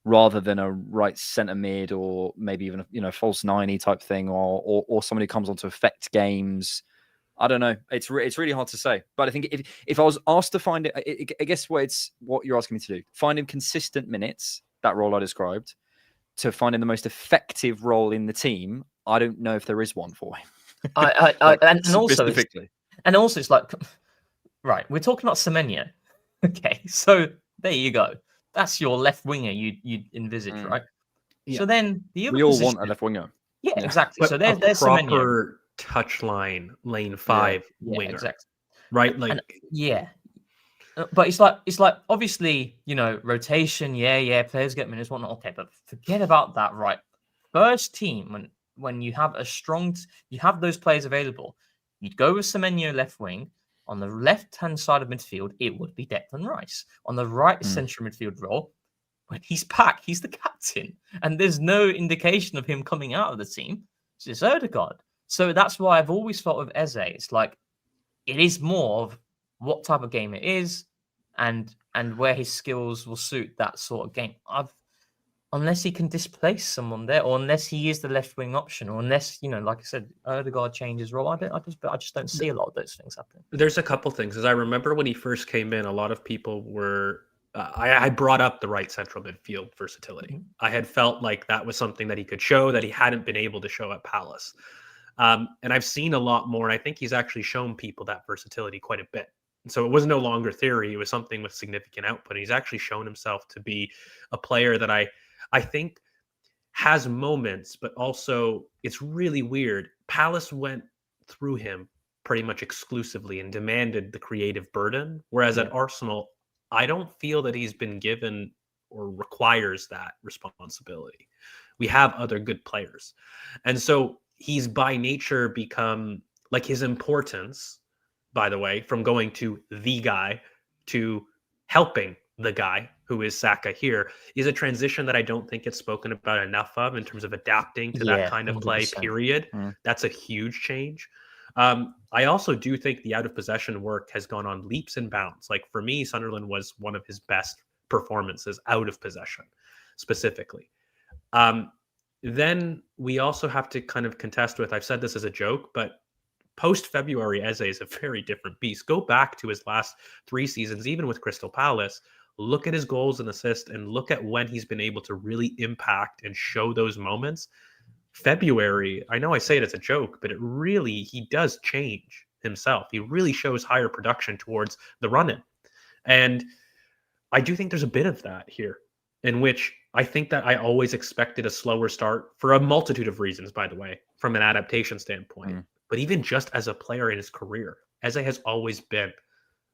Speaker 2: rather than a right centre mid or maybe even a false 90 type thing, or somebody who comes on to affect games. I don't know. It's really hard to say. But I think if I was asked to find it, I guess what you're asking me to do, finding consistent minutes, that role I described, to finding the most effective role in the team, I don't know if there is one for him.
Speaker 4: And also it's like, right, we're talking about Semenyo. Okay, so there you go. That's your left winger you'd envisage, right?
Speaker 3: Yeah.
Speaker 4: So then the other
Speaker 2: We all
Speaker 4: position,
Speaker 2: want a left winger.
Speaker 4: Yeah, exactly.
Speaker 3: But
Speaker 4: so there's Semenyo.
Speaker 3: proper touchline lane 5 winger,
Speaker 4: exactly.
Speaker 3: right? Like,
Speaker 4: But it's like obviously, rotation, players get minutes, whatnot. Okay, but forget about that, right? First team, when you have you have those players available, you'd go with Semenyo left wing. On the left-hand side of midfield, it would be Declan Rice. On the right central midfield role, when he's back, he's the captain. And there's no indication of him coming out of the team. It's Odegaard. So that's why I've always thought of Eze. It's like, it is more of what type of game it is and where his skills will suit that sort of game. Unless he can displace someone there, or unless he is the left wing option, or unless, like I said, Odegaard changes role. I just don't see a lot of those things happening.
Speaker 3: There's a couple things. As I remember when he first came in, a lot of people were I brought up the right central midfield versatility. Mm-hmm. I had felt like that was something that he could show that he hadn't been able to show at Palace. And I've seen a lot more. And I think he's actually shown people that versatility quite a bit. And so it was no longer theory. It was something with significant output. He's actually shown himself to be a player that I think has moments, but also it's really weird. Palace went through him pretty much exclusively and demanded the creative burden. Whereas at Arsenal, I don't feel that he's been given or requires that responsibility. We have other good players. And so he's by nature become like his importance, by the way, from going to the guy to helping the guy who is Saka here is a transition that I don't think it's spoken about enough of in terms of adapting to that kind of 100%. Play, period. That's a huge change. I also do think the out of possession work has gone on leaps and bounds. Like for me, Sunderland was one of his best performances out of possession specifically. Then we also have to kind of contest with, I've said this as a joke, but post-February, Eze is a very different beast. Go back to his last 3 seasons, even with Crystal Palace, look at his goals and assists and look at when he's been able to really impact and show those moments. February, I know I say it as a joke, but he does change himself. He really shows higher production towards the run-in. And I do think there's a bit of that here, in which I think that I always expected a slower start for a multitude of reasons, by the way, from an adaptation standpoint. But even just as a player in his career, Eze has always been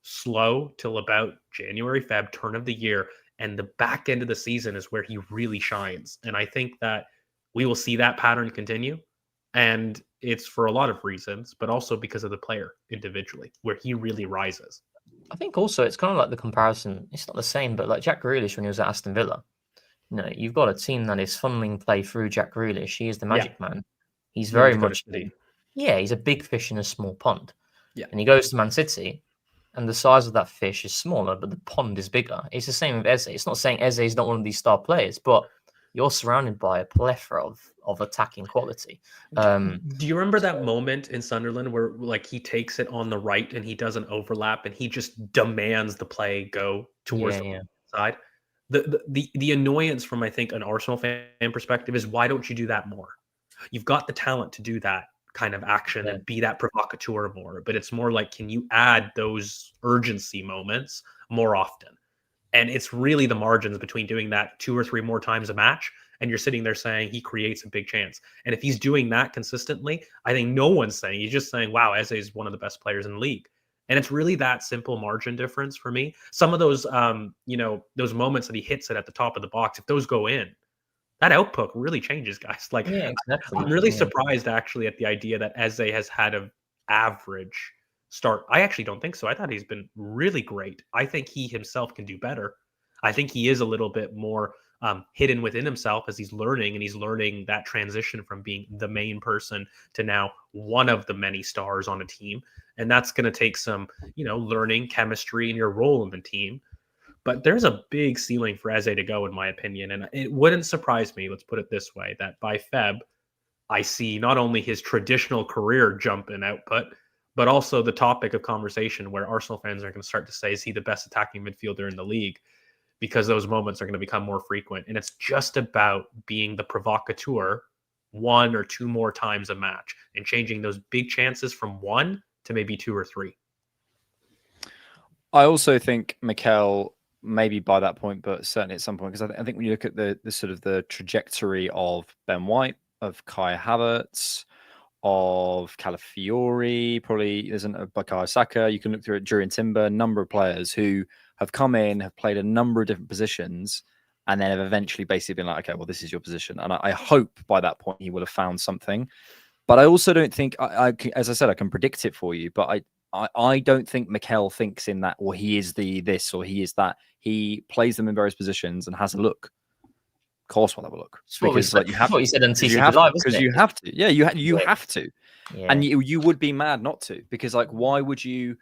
Speaker 3: slow till about January, Feb, turn of the year. And the back end of the season is where he really shines. And I think that we will see that pattern continue. And it's for a lot of reasons, but also because of the player individually, where he really rises.
Speaker 4: I think also it's kind of like the comparison. It's not the same, but like Jack Grealish when he was at Aston Villa. You've got a team that is funneling play through Jack Grealish. He is the magic man. He's very much... he's a big fish in a small pond. Yeah. And he goes to Man City, and the size of that fish is smaller, but the pond is bigger. It's the same with Eze. It's not saying Eze is not one of these star players, but you're surrounded by a plethora of attacking quality.
Speaker 3: Do you remember that moment in Sunderland where like he takes it on the right and he does an overlap and he just demands the play go towards the side? The annoyance from, I think, an Arsenal fan perspective is, why don't you do that more? You've got the talent to do that kind of action and be that provocateur more, but it's more like, can you add those urgency moments more often? And it's really the margins between doing that 2 or 3 more times a match, and you're sitting there saying he creates a big chance. And if he's doing that consistently, I think no one's saying, he's just saying, wow, Eze is one of the best players in the league. And it's really that simple margin difference for me. Some of those, those moments that he hits it at the top of the box, if those go in, that output really changes, guys. Like, exactly. I'm really surprised actually at the idea that Eze has had an average start. I actually don't think so. I thought he's been really great. I think he himself can do better. I think he is a little bit more hidden within himself as he's learning, and he's learning that transition from being the main person to now one of the many stars on a team. And that's going to take some, learning chemistry in your role in the team. But there's a big ceiling for Eze to go, in my opinion. And it wouldn't surprise me, let's put it this way, that by Feb, I see not only his traditional career jump in output, but also the topic of conversation where Arsenal fans are going to start to say, is he the best attacking midfielder in the league? Because those moments are going to become more frequent. And it's just about being the provocateur 1 or 2 more times a match and changing those big chances from 1 to maybe 2 or 3.
Speaker 2: I also think Mikel, maybe by that point, but certainly at some point, because I think when you look at the sort of the trajectory of Ben White, of Kai Havertz, of Calafiori, probably isn't a Bukayo Saka. You can look through it during Timber, a number of players who have come in, have played a number of different positions, and then have eventually basically been like, okay, well, this is your position. And I hope by that point he will have found something. But I also don't think, as I said, I can predict it for you, but I don't think Mikel thinks in that, or he is the this, or he is that. He plays them in various positions and has a look. Of course, we'll have a look.
Speaker 4: Because like you have, what you said on TCP Live,
Speaker 2: because you have to. Yeah, you have to.
Speaker 4: Yeah.
Speaker 2: And you would be mad not to, because like, why would you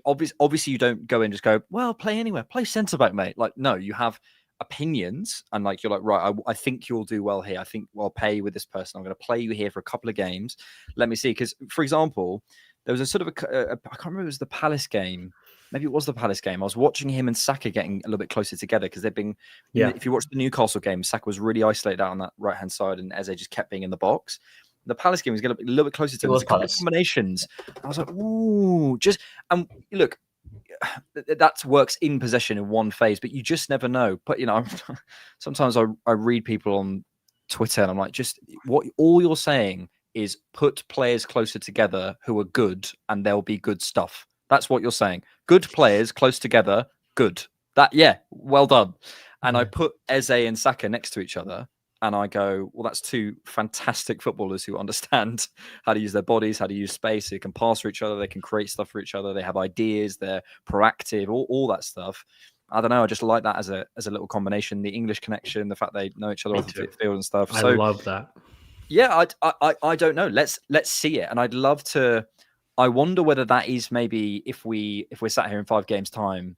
Speaker 2: obviously you don't go and just go, well, play anywhere, play centre back, mate. Like, no, you have opinions, and like you're like, right, I think you'll do well here. I think I'll pay you with this person. I'm going to play you here for a couple of games. Let me see. Because, for example, there was a sort of I can't remember, it was the Palace game. Maybe it was the Palace game. I was watching him and Saka getting a little bit closer together because they've been.
Speaker 3: Yeah.
Speaker 2: If you watch the Newcastle game, Saka was really isolated out on that right hand side, and Eze just kept being in the box. The Palace game was getting a little bit closer to him. There's a couple of combinations. I was like, ooh, just look. That works in possession in one phase, but you just never know. But sometimes I read people on Twitter and I'm like, just what all you're saying is put players closer together who are good, and there'll be good stuff. That's what you're saying. Good players close together, good. Well done. And I put Eze and Saka next to each other, and I go, well, that's 2 fantastic footballers who understand how to use their bodies, how to use space. They can pass for each other. They can create stuff for each other. They have ideas. They're proactive, all that stuff. I don't know. I just like that as a little combination. The English connection, the fact they know each other off the field and stuff.
Speaker 3: I love that.
Speaker 2: Yeah, I don't know. Let's see it. And I'd love to. I wonder whether that is maybe if we're sat here in 5 games time,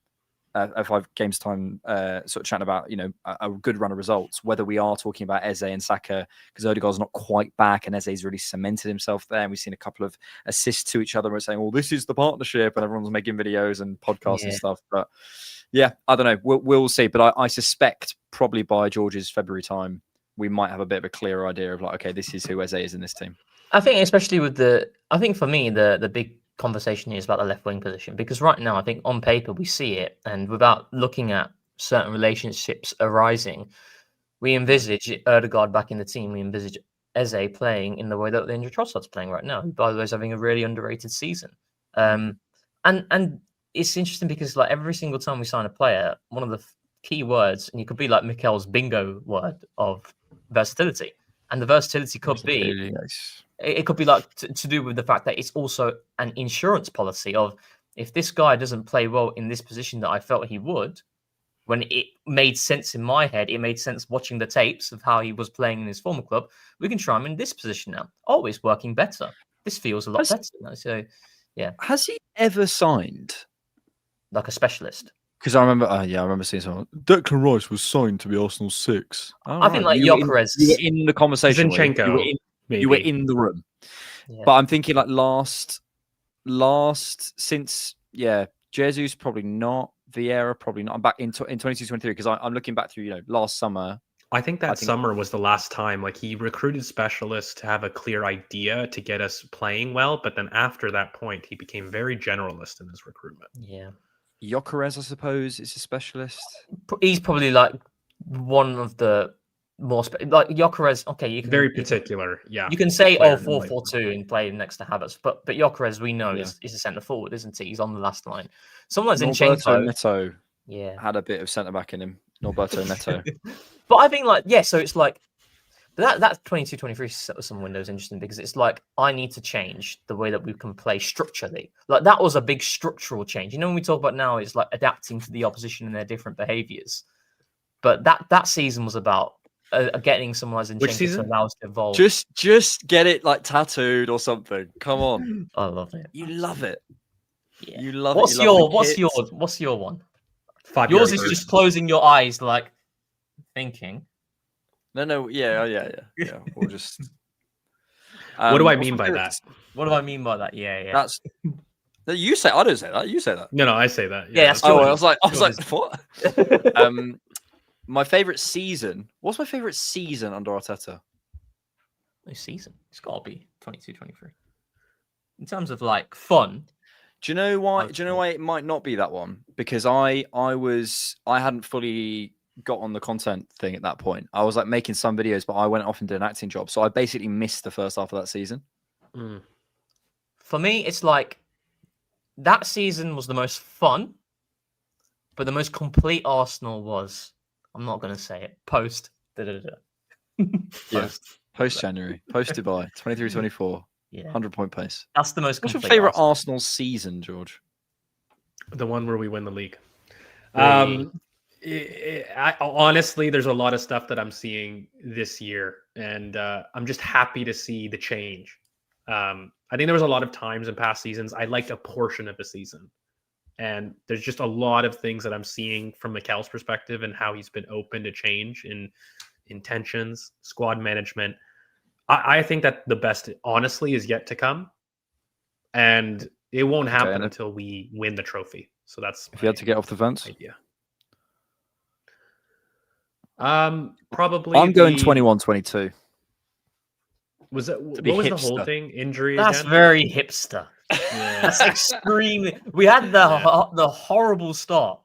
Speaker 2: sort of chatting about a good run of results, whether we are talking about Eze and Saka, because Odegaard's not quite back and Eze's really cemented himself there, and we've seen a couple of assists to each other. We're saying, well, this is the partnership, and everyone's making videos and podcasts and stuff. But yeah, I don't know. We'll see. But I suspect probably by George's February time, we might have a bit of a clearer idea of like, okay, this is who Eze is in this team.
Speaker 4: I think especially with I think for me, the big conversation is about the left wing position, because right now I think on paper we see it, and without looking at certain relationships arising, we envisage Odegaard back in the team. We envisage Eze playing in the way that Leandro Trossard's playing right now, who by the way is having a really underrated season. And it's interesting because like every single time we sign a player, one of the key words, and you could be like Mikel's bingo word of versatility, and the versatility could be. It could be like to do with the fact that it's also an insurance policy of, if this guy doesn't play well in this position that I felt he would, when it made sense in my head, it made sense watching the tapes of how he was playing in his former club, we can try him in this position now. Oh, it's working better. This feels a lot better now. So, yeah.
Speaker 2: Has he ever signed?
Speaker 4: Like a specialist?
Speaker 2: Because I remember seeing someone. Declan Rice was signed to be Arsenal's 6.
Speaker 4: I think like Gyökeres.
Speaker 2: You were in the conversation.
Speaker 3: Zinchenko.
Speaker 2: You were in the room.
Speaker 4: Yeah.
Speaker 2: But I'm thinking like last since Jesus probably not, Vieira probably not. I'm back in 22-23 because I'm looking back through last summer.
Speaker 3: I think summer was the last time like he recruited specialists to have a clear idea to get us playing well, but then after that point he became very generalist in his recruitment.
Speaker 4: Yeah.
Speaker 2: Gyökeres, I suppose, is a specialist.
Speaker 4: He's probably like one of the more like Gyökeres. Okay, you can
Speaker 3: very particular. Yeah,
Speaker 4: you can say 4-4-2 and play next to Havertz, but Gyökeres we know is a centre forward, isn't he? He's on the last line. Someone like Zinchenko.
Speaker 2: Neto,
Speaker 4: had
Speaker 2: a bit of centre back in him. Norberto Neto.
Speaker 4: But I think so it's like that 22-23 some window is interesting because it's like I need to change the way that we can play structurally. Like that was a big structural change. When we talk about now, it's like adapting to the opposition and their different behaviours. But that season was about getting someone like Zinchenko to allow us to evolve.
Speaker 2: Just get it like tattooed or something. Come on.
Speaker 4: I love it.
Speaker 2: You love it.
Speaker 4: Yeah.
Speaker 2: You love
Speaker 4: What's
Speaker 2: it.
Speaker 4: What's your one? Yours is just closing your eyes, like thinking.
Speaker 2: No, yeah. We'll just.
Speaker 3: What do I
Speaker 2: what's
Speaker 3: mean
Speaker 2: my
Speaker 3: by
Speaker 2: favourite-
Speaker 3: that?
Speaker 4: What do I mean by that? Yeah.
Speaker 2: That's you say. I don't say that. You say that.
Speaker 3: No, I say that.
Speaker 4: Yeah, that's
Speaker 2: Oh, I
Speaker 4: George's.
Speaker 2: was like, what? My favorite season. What's my favorite season under Arteta?
Speaker 4: This season, it's got to be 22-23. In terms of like fun.
Speaker 2: Do you know why? Do you know why it might not be that one? Because I hadn't fully got on the content thing at that point. I was like making some videos, but I went off and did an acting job, so I basically missed the first half of that season.
Speaker 4: For me, it's like that season was the most fun, but the most complete Arsenal was, I'm not going to say it, post.
Speaker 2: Post January, post Dubai, 23-24, 100-point pace.
Speaker 4: That's the most.
Speaker 2: What's your favorite Arsenal season, George?
Speaker 3: The one where we win the league. Honestly, there's a lot of stuff that I'm seeing this year, and I'm just happy to see the change. I think there was a lot of times in past seasons I liked a portion of a season, and there's just a lot of things that I'm seeing from Mikel's perspective and how he's been open to change in intentions, squad management. I think that the best, honestly, is yet to come, and it won't happen until we win the trophy. So that's
Speaker 2: if you had to get off the fence.
Speaker 3: Idea. Probably.
Speaker 2: I'm going 21-22.
Speaker 3: Was that what
Speaker 2: be
Speaker 3: was
Speaker 2: hipster.
Speaker 3: the whole thing? Injury?
Speaker 4: That's
Speaker 3: again?
Speaker 4: very hipster.
Speaker 3: Yeah.
Speaker 4: That's extremely. We had the horrible start,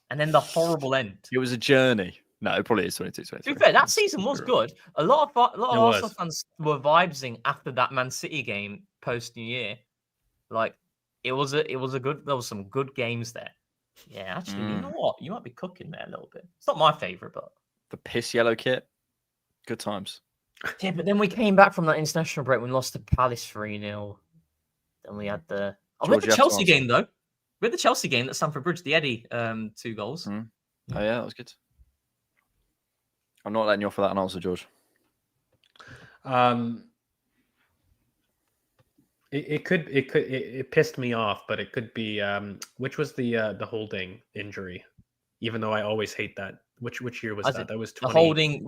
Speaker 4: and then the horrible end.
Speaker 2: It was a journey. No, it probably is 22-23.
Speaker 4: To be fair, that season was good. A lot of Arsenal
Speaker 3: was.
Speaker 4: fans were vibesing after that Man City game post New Year. Like it was a good. There was some good games there. Yeah, actually, you know what? You might be cooking there a little bit. It's not my favorite, but
Speaker 2: The piss yellow kit. Good times.
Speaker 4: yeah. But then we came back from that international break. We lost to Palace 3-0. Then we had the. We had the Chelsea game though. We had the Chelsea game at Stamford Bridge. The Eddie 2 goals.
Speaker 2: Oh yeah, that was good. I'm not letting you off for that answer, George.
Speaker 3: It pissed me off, but it could be which was the holding injury, even though I always hate that. Which year was that? That was 20...
Speaker 4: the holding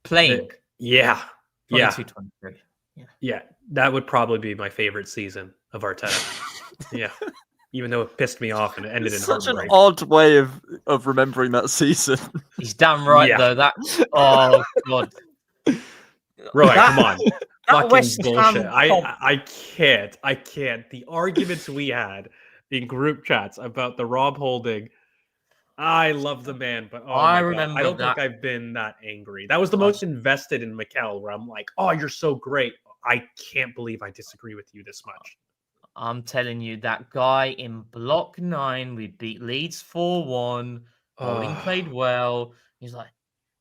Speaker 4: playing.
Speaker 3: Yeah.
Speaker 4: 22-23.
Speaker 3: Yeah, that would probably be my favorite season of Arteta. Yeah. Even though it pissed me off and it ended in
Speaker 2: such an
Speaker 3: heartbreak.
Speaker 2: odd way of remembering that season.
Speaker 4: He's damn right though. That oh god.
Speaker 3: Rohan, come on. Fucking
Speaker 4: West
Speaker 3: bullshit.
Speaker 4: Ham
Speaker 3: I can't. The arguments we had in group chats about the Rob holding. I love the man, but
Speaker 4: I remember
Speaker 3: I don't
Speaker 4: that.
Speaker 3: think I've been that angry. That was the most invested in Mikel, where I'm like, oh, you're so great. I can't believe I disagree with you this much.
Speaker 4: I'm telling you, that guy in Block 9, we beat Leeds 4-1. Holding played well. He's like,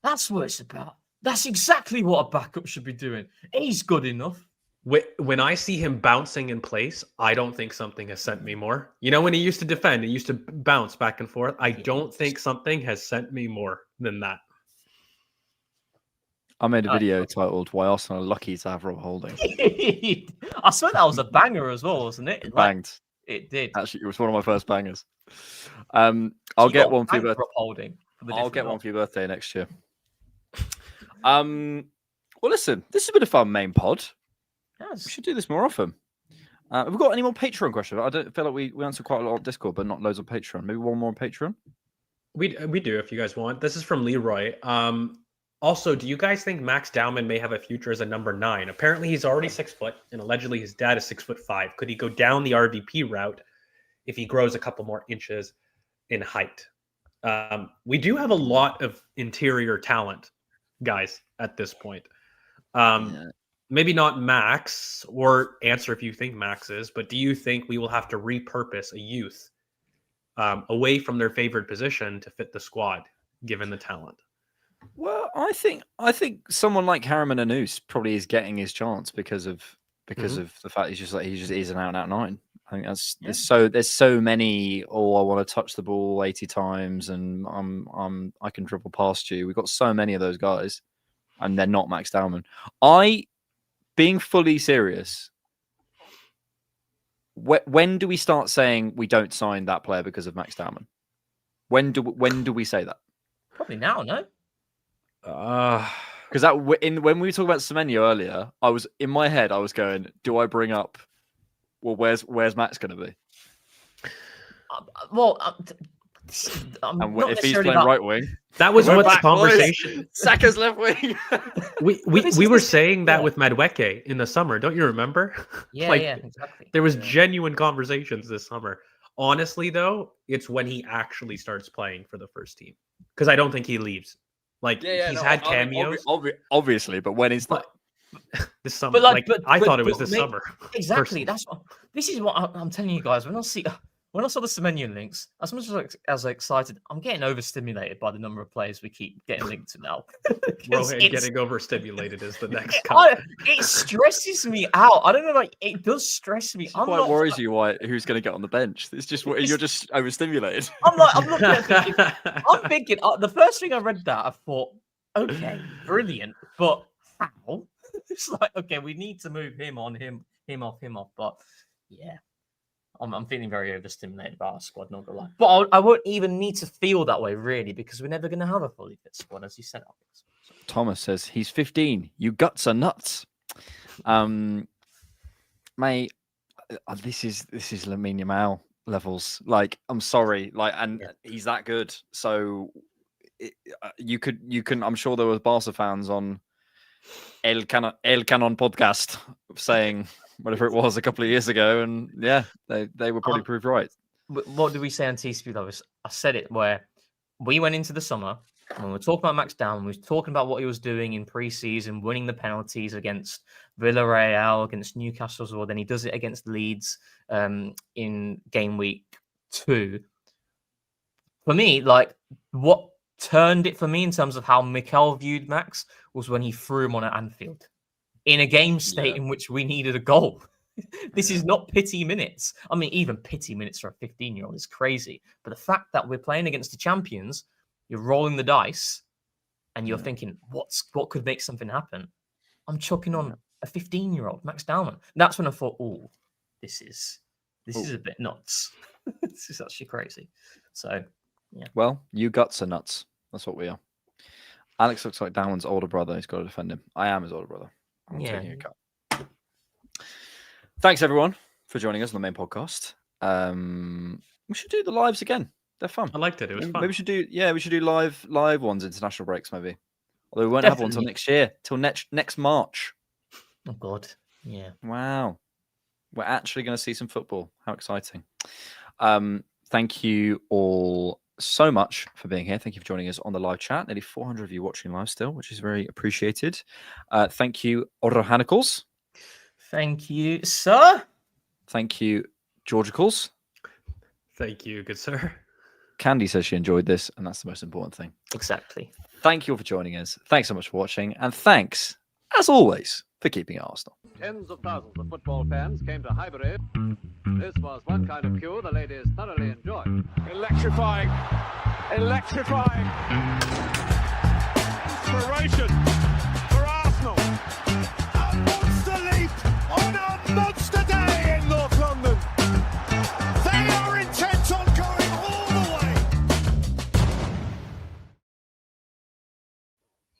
Speaker 4: that's what it's about. That's exactly what a backup should be doing. He's good enough.
Speaker 3: When I see him bouncing in place, I don't think something has sent me more. You know, when he used to defend, he used to bounce back and forth. I don't think something has sent me more than that.
Speaker 2: I made a video titled "Why Arsenal are Lucky to Have Rob Holding."
Speaker 4: I swear that was a banger as well, wasn't it?
Speaker 2: It banged.
Speaker 4: It did.
Speaker 2: Actually, it was one of my first bangers. I'll get one for your birthday.
Speaker 4: Holding.
Speaker 2: I'll get one for your birthday next year. Well, listen, this has been a fun main pod.
Speaker 4: Yes.
Speaker 2: We should do this more often. Have we got any more Patreon questions? I don't feel like we answered quite a lot on Discord, but not loads on Patreon. Maybe one more on Patreon?
Speaker 3: We do if you guys want. This is from Leroy. Also, do you guys think Max Dowman may have a future as a number 9? Apparently, he's already 6 foot, and allegedly his dad is 6'5". Could he go down the RVP route if he grows a couple more inches in height? We do have a lot of interior talent, guys, at this point. Maybe not Max, or answer if you think Max is, but do you think we will have to repurpose a youth away from their favorite position to fit the squad, given the talent?
Speaker 2: Well, I think someone like Harriman Anus probably is getting his chance because of the fact he just is an out 9. I think there's so many. Oh, I want to touch the ball 80 times, and I can dribble past you. We've got so many of those guys, and they're not Max Dowman. Being fully serious, when do we start saying we don't sign that player because of Max Dowman? When do we say that?
Speaker 4: Probably now, no?
Speaker 2: Because when we were talking about Semenyo earlier, I was in my head. I was going, do I bring up? Well, where's Max going to be?
Speaker 4: I'm
Speaker 2: And if he's playing right wing,
Speaker 3: that was
Speaker 2: we're
Speaker 3: what the
Speaker 2: back, boys.
Speaker 3: conversation.
Speaker 2: Saka's left wing.
Speaker 3: we were saying that with Madueke in the summer. Don't you remember?
Speaker 4: Yeah, yeah, exactly.
Speaker 3: There was genuine conversations this summer. Honestly, though, it's when he actually starts playing for the first team, because I don't think he leaves. He's had cameos,
Speaker 2: obviously, but when is that?
Speaker 3: This summer. I thought it was this summer.
Speaker 4: Exactly. This is what I'm telling you guys. When I saw the Semenyo links, as much as excited, I'm getting overstimulated by the number of players we keep getting linked to now.
Speaker 3: Rohan getting overstimulated is the next cut.
Speaker 4: It stresses me out. I don't know, it does stress me.
Speaker 2: What worries you? Who's going to get on the bench? It's just you're just overstimulated.
Speaker 4: I'm looking at thinking, I'm thinking. The first thing I read that, I thought, okay, brilliant, but how? It's like, okay, we need to move him on, him off. But yeah. I'm feeling very overstimulated about our squad, not gonna lie. But I won't even need to feel that way, really, because we're never going to have a fully fit squad, as you said.
Speaker 2: Thomas says he's 15. You guts are nuts. Mate, this is Lamine Yamal levels. I'm sorry, he's that good. So you can. I'm sure there were Barca fans on El Canon podcast saying whatever it was a couple of years ago, and yeah, they were probably proved right.
Speaker 4: What did we say on TCP though? I said it where we went into the summer when we were talking about Max Down, we were talking about what he was doing in pre-season, winning the penalties against Villarreal, against Newcastle as well. Then he does it against Leeds in game week 2. For me, what turned it for me in terms of how Mikel viewed Max was when he threw him on at Anfield in a game state in which we needed a goal. This is not pity minutes. I mean, even pity minutes for a 15-year-old is crazy. But the fact that we're playing against the champions, you're rolling the dice, and you're thinking, what could make something happen? I'm chucking on a 15-year-old, Max Dowman. That's when I thought, this is a bit nuts. This is actually crazy. So, yeah.
Speaker 2: Well, you guts are nuts. That's what we are. Alex looks like Dowman's older brother. He's got to defend him. I am his older brother. I'm taking a cut. Thanks everyone for joining us on the main podcast. We should do the lives again. They're fun.
Speaker 3: I liked it. It was fun.
Speaker 2: Maybe we should do live ones, international breaks maybe. Although we won't have one until next year, till next March.
Speaker 4: Oh God, yeah.
Speaker 2: Wow, we're actually going to see some football. How exciting! Thank you all so much for being here. Thank you for joining us on the live chat. Nearly 400 of you watching live still, which is very appreciated. Thank you, Rohanicals.
Speaker 4: Thank you, sir.
Speaker 2: Thank you, Georgicals.
Speaker 3: Thank you, good sir.
Speaker 2: Candy says she enjoyed this, and that's the most important thing.
Speaker 4: Exactly.
Speaker 2: Thank you all for joining us. Thanks so much for watching, and thanks, as always, for keeping it Arsenal.
Speaker 1: Tens of thousands of football fans came to Highbury. This was one kind of queue the ladies thoroughly enjoyed.
Speaker 5: Electrifying.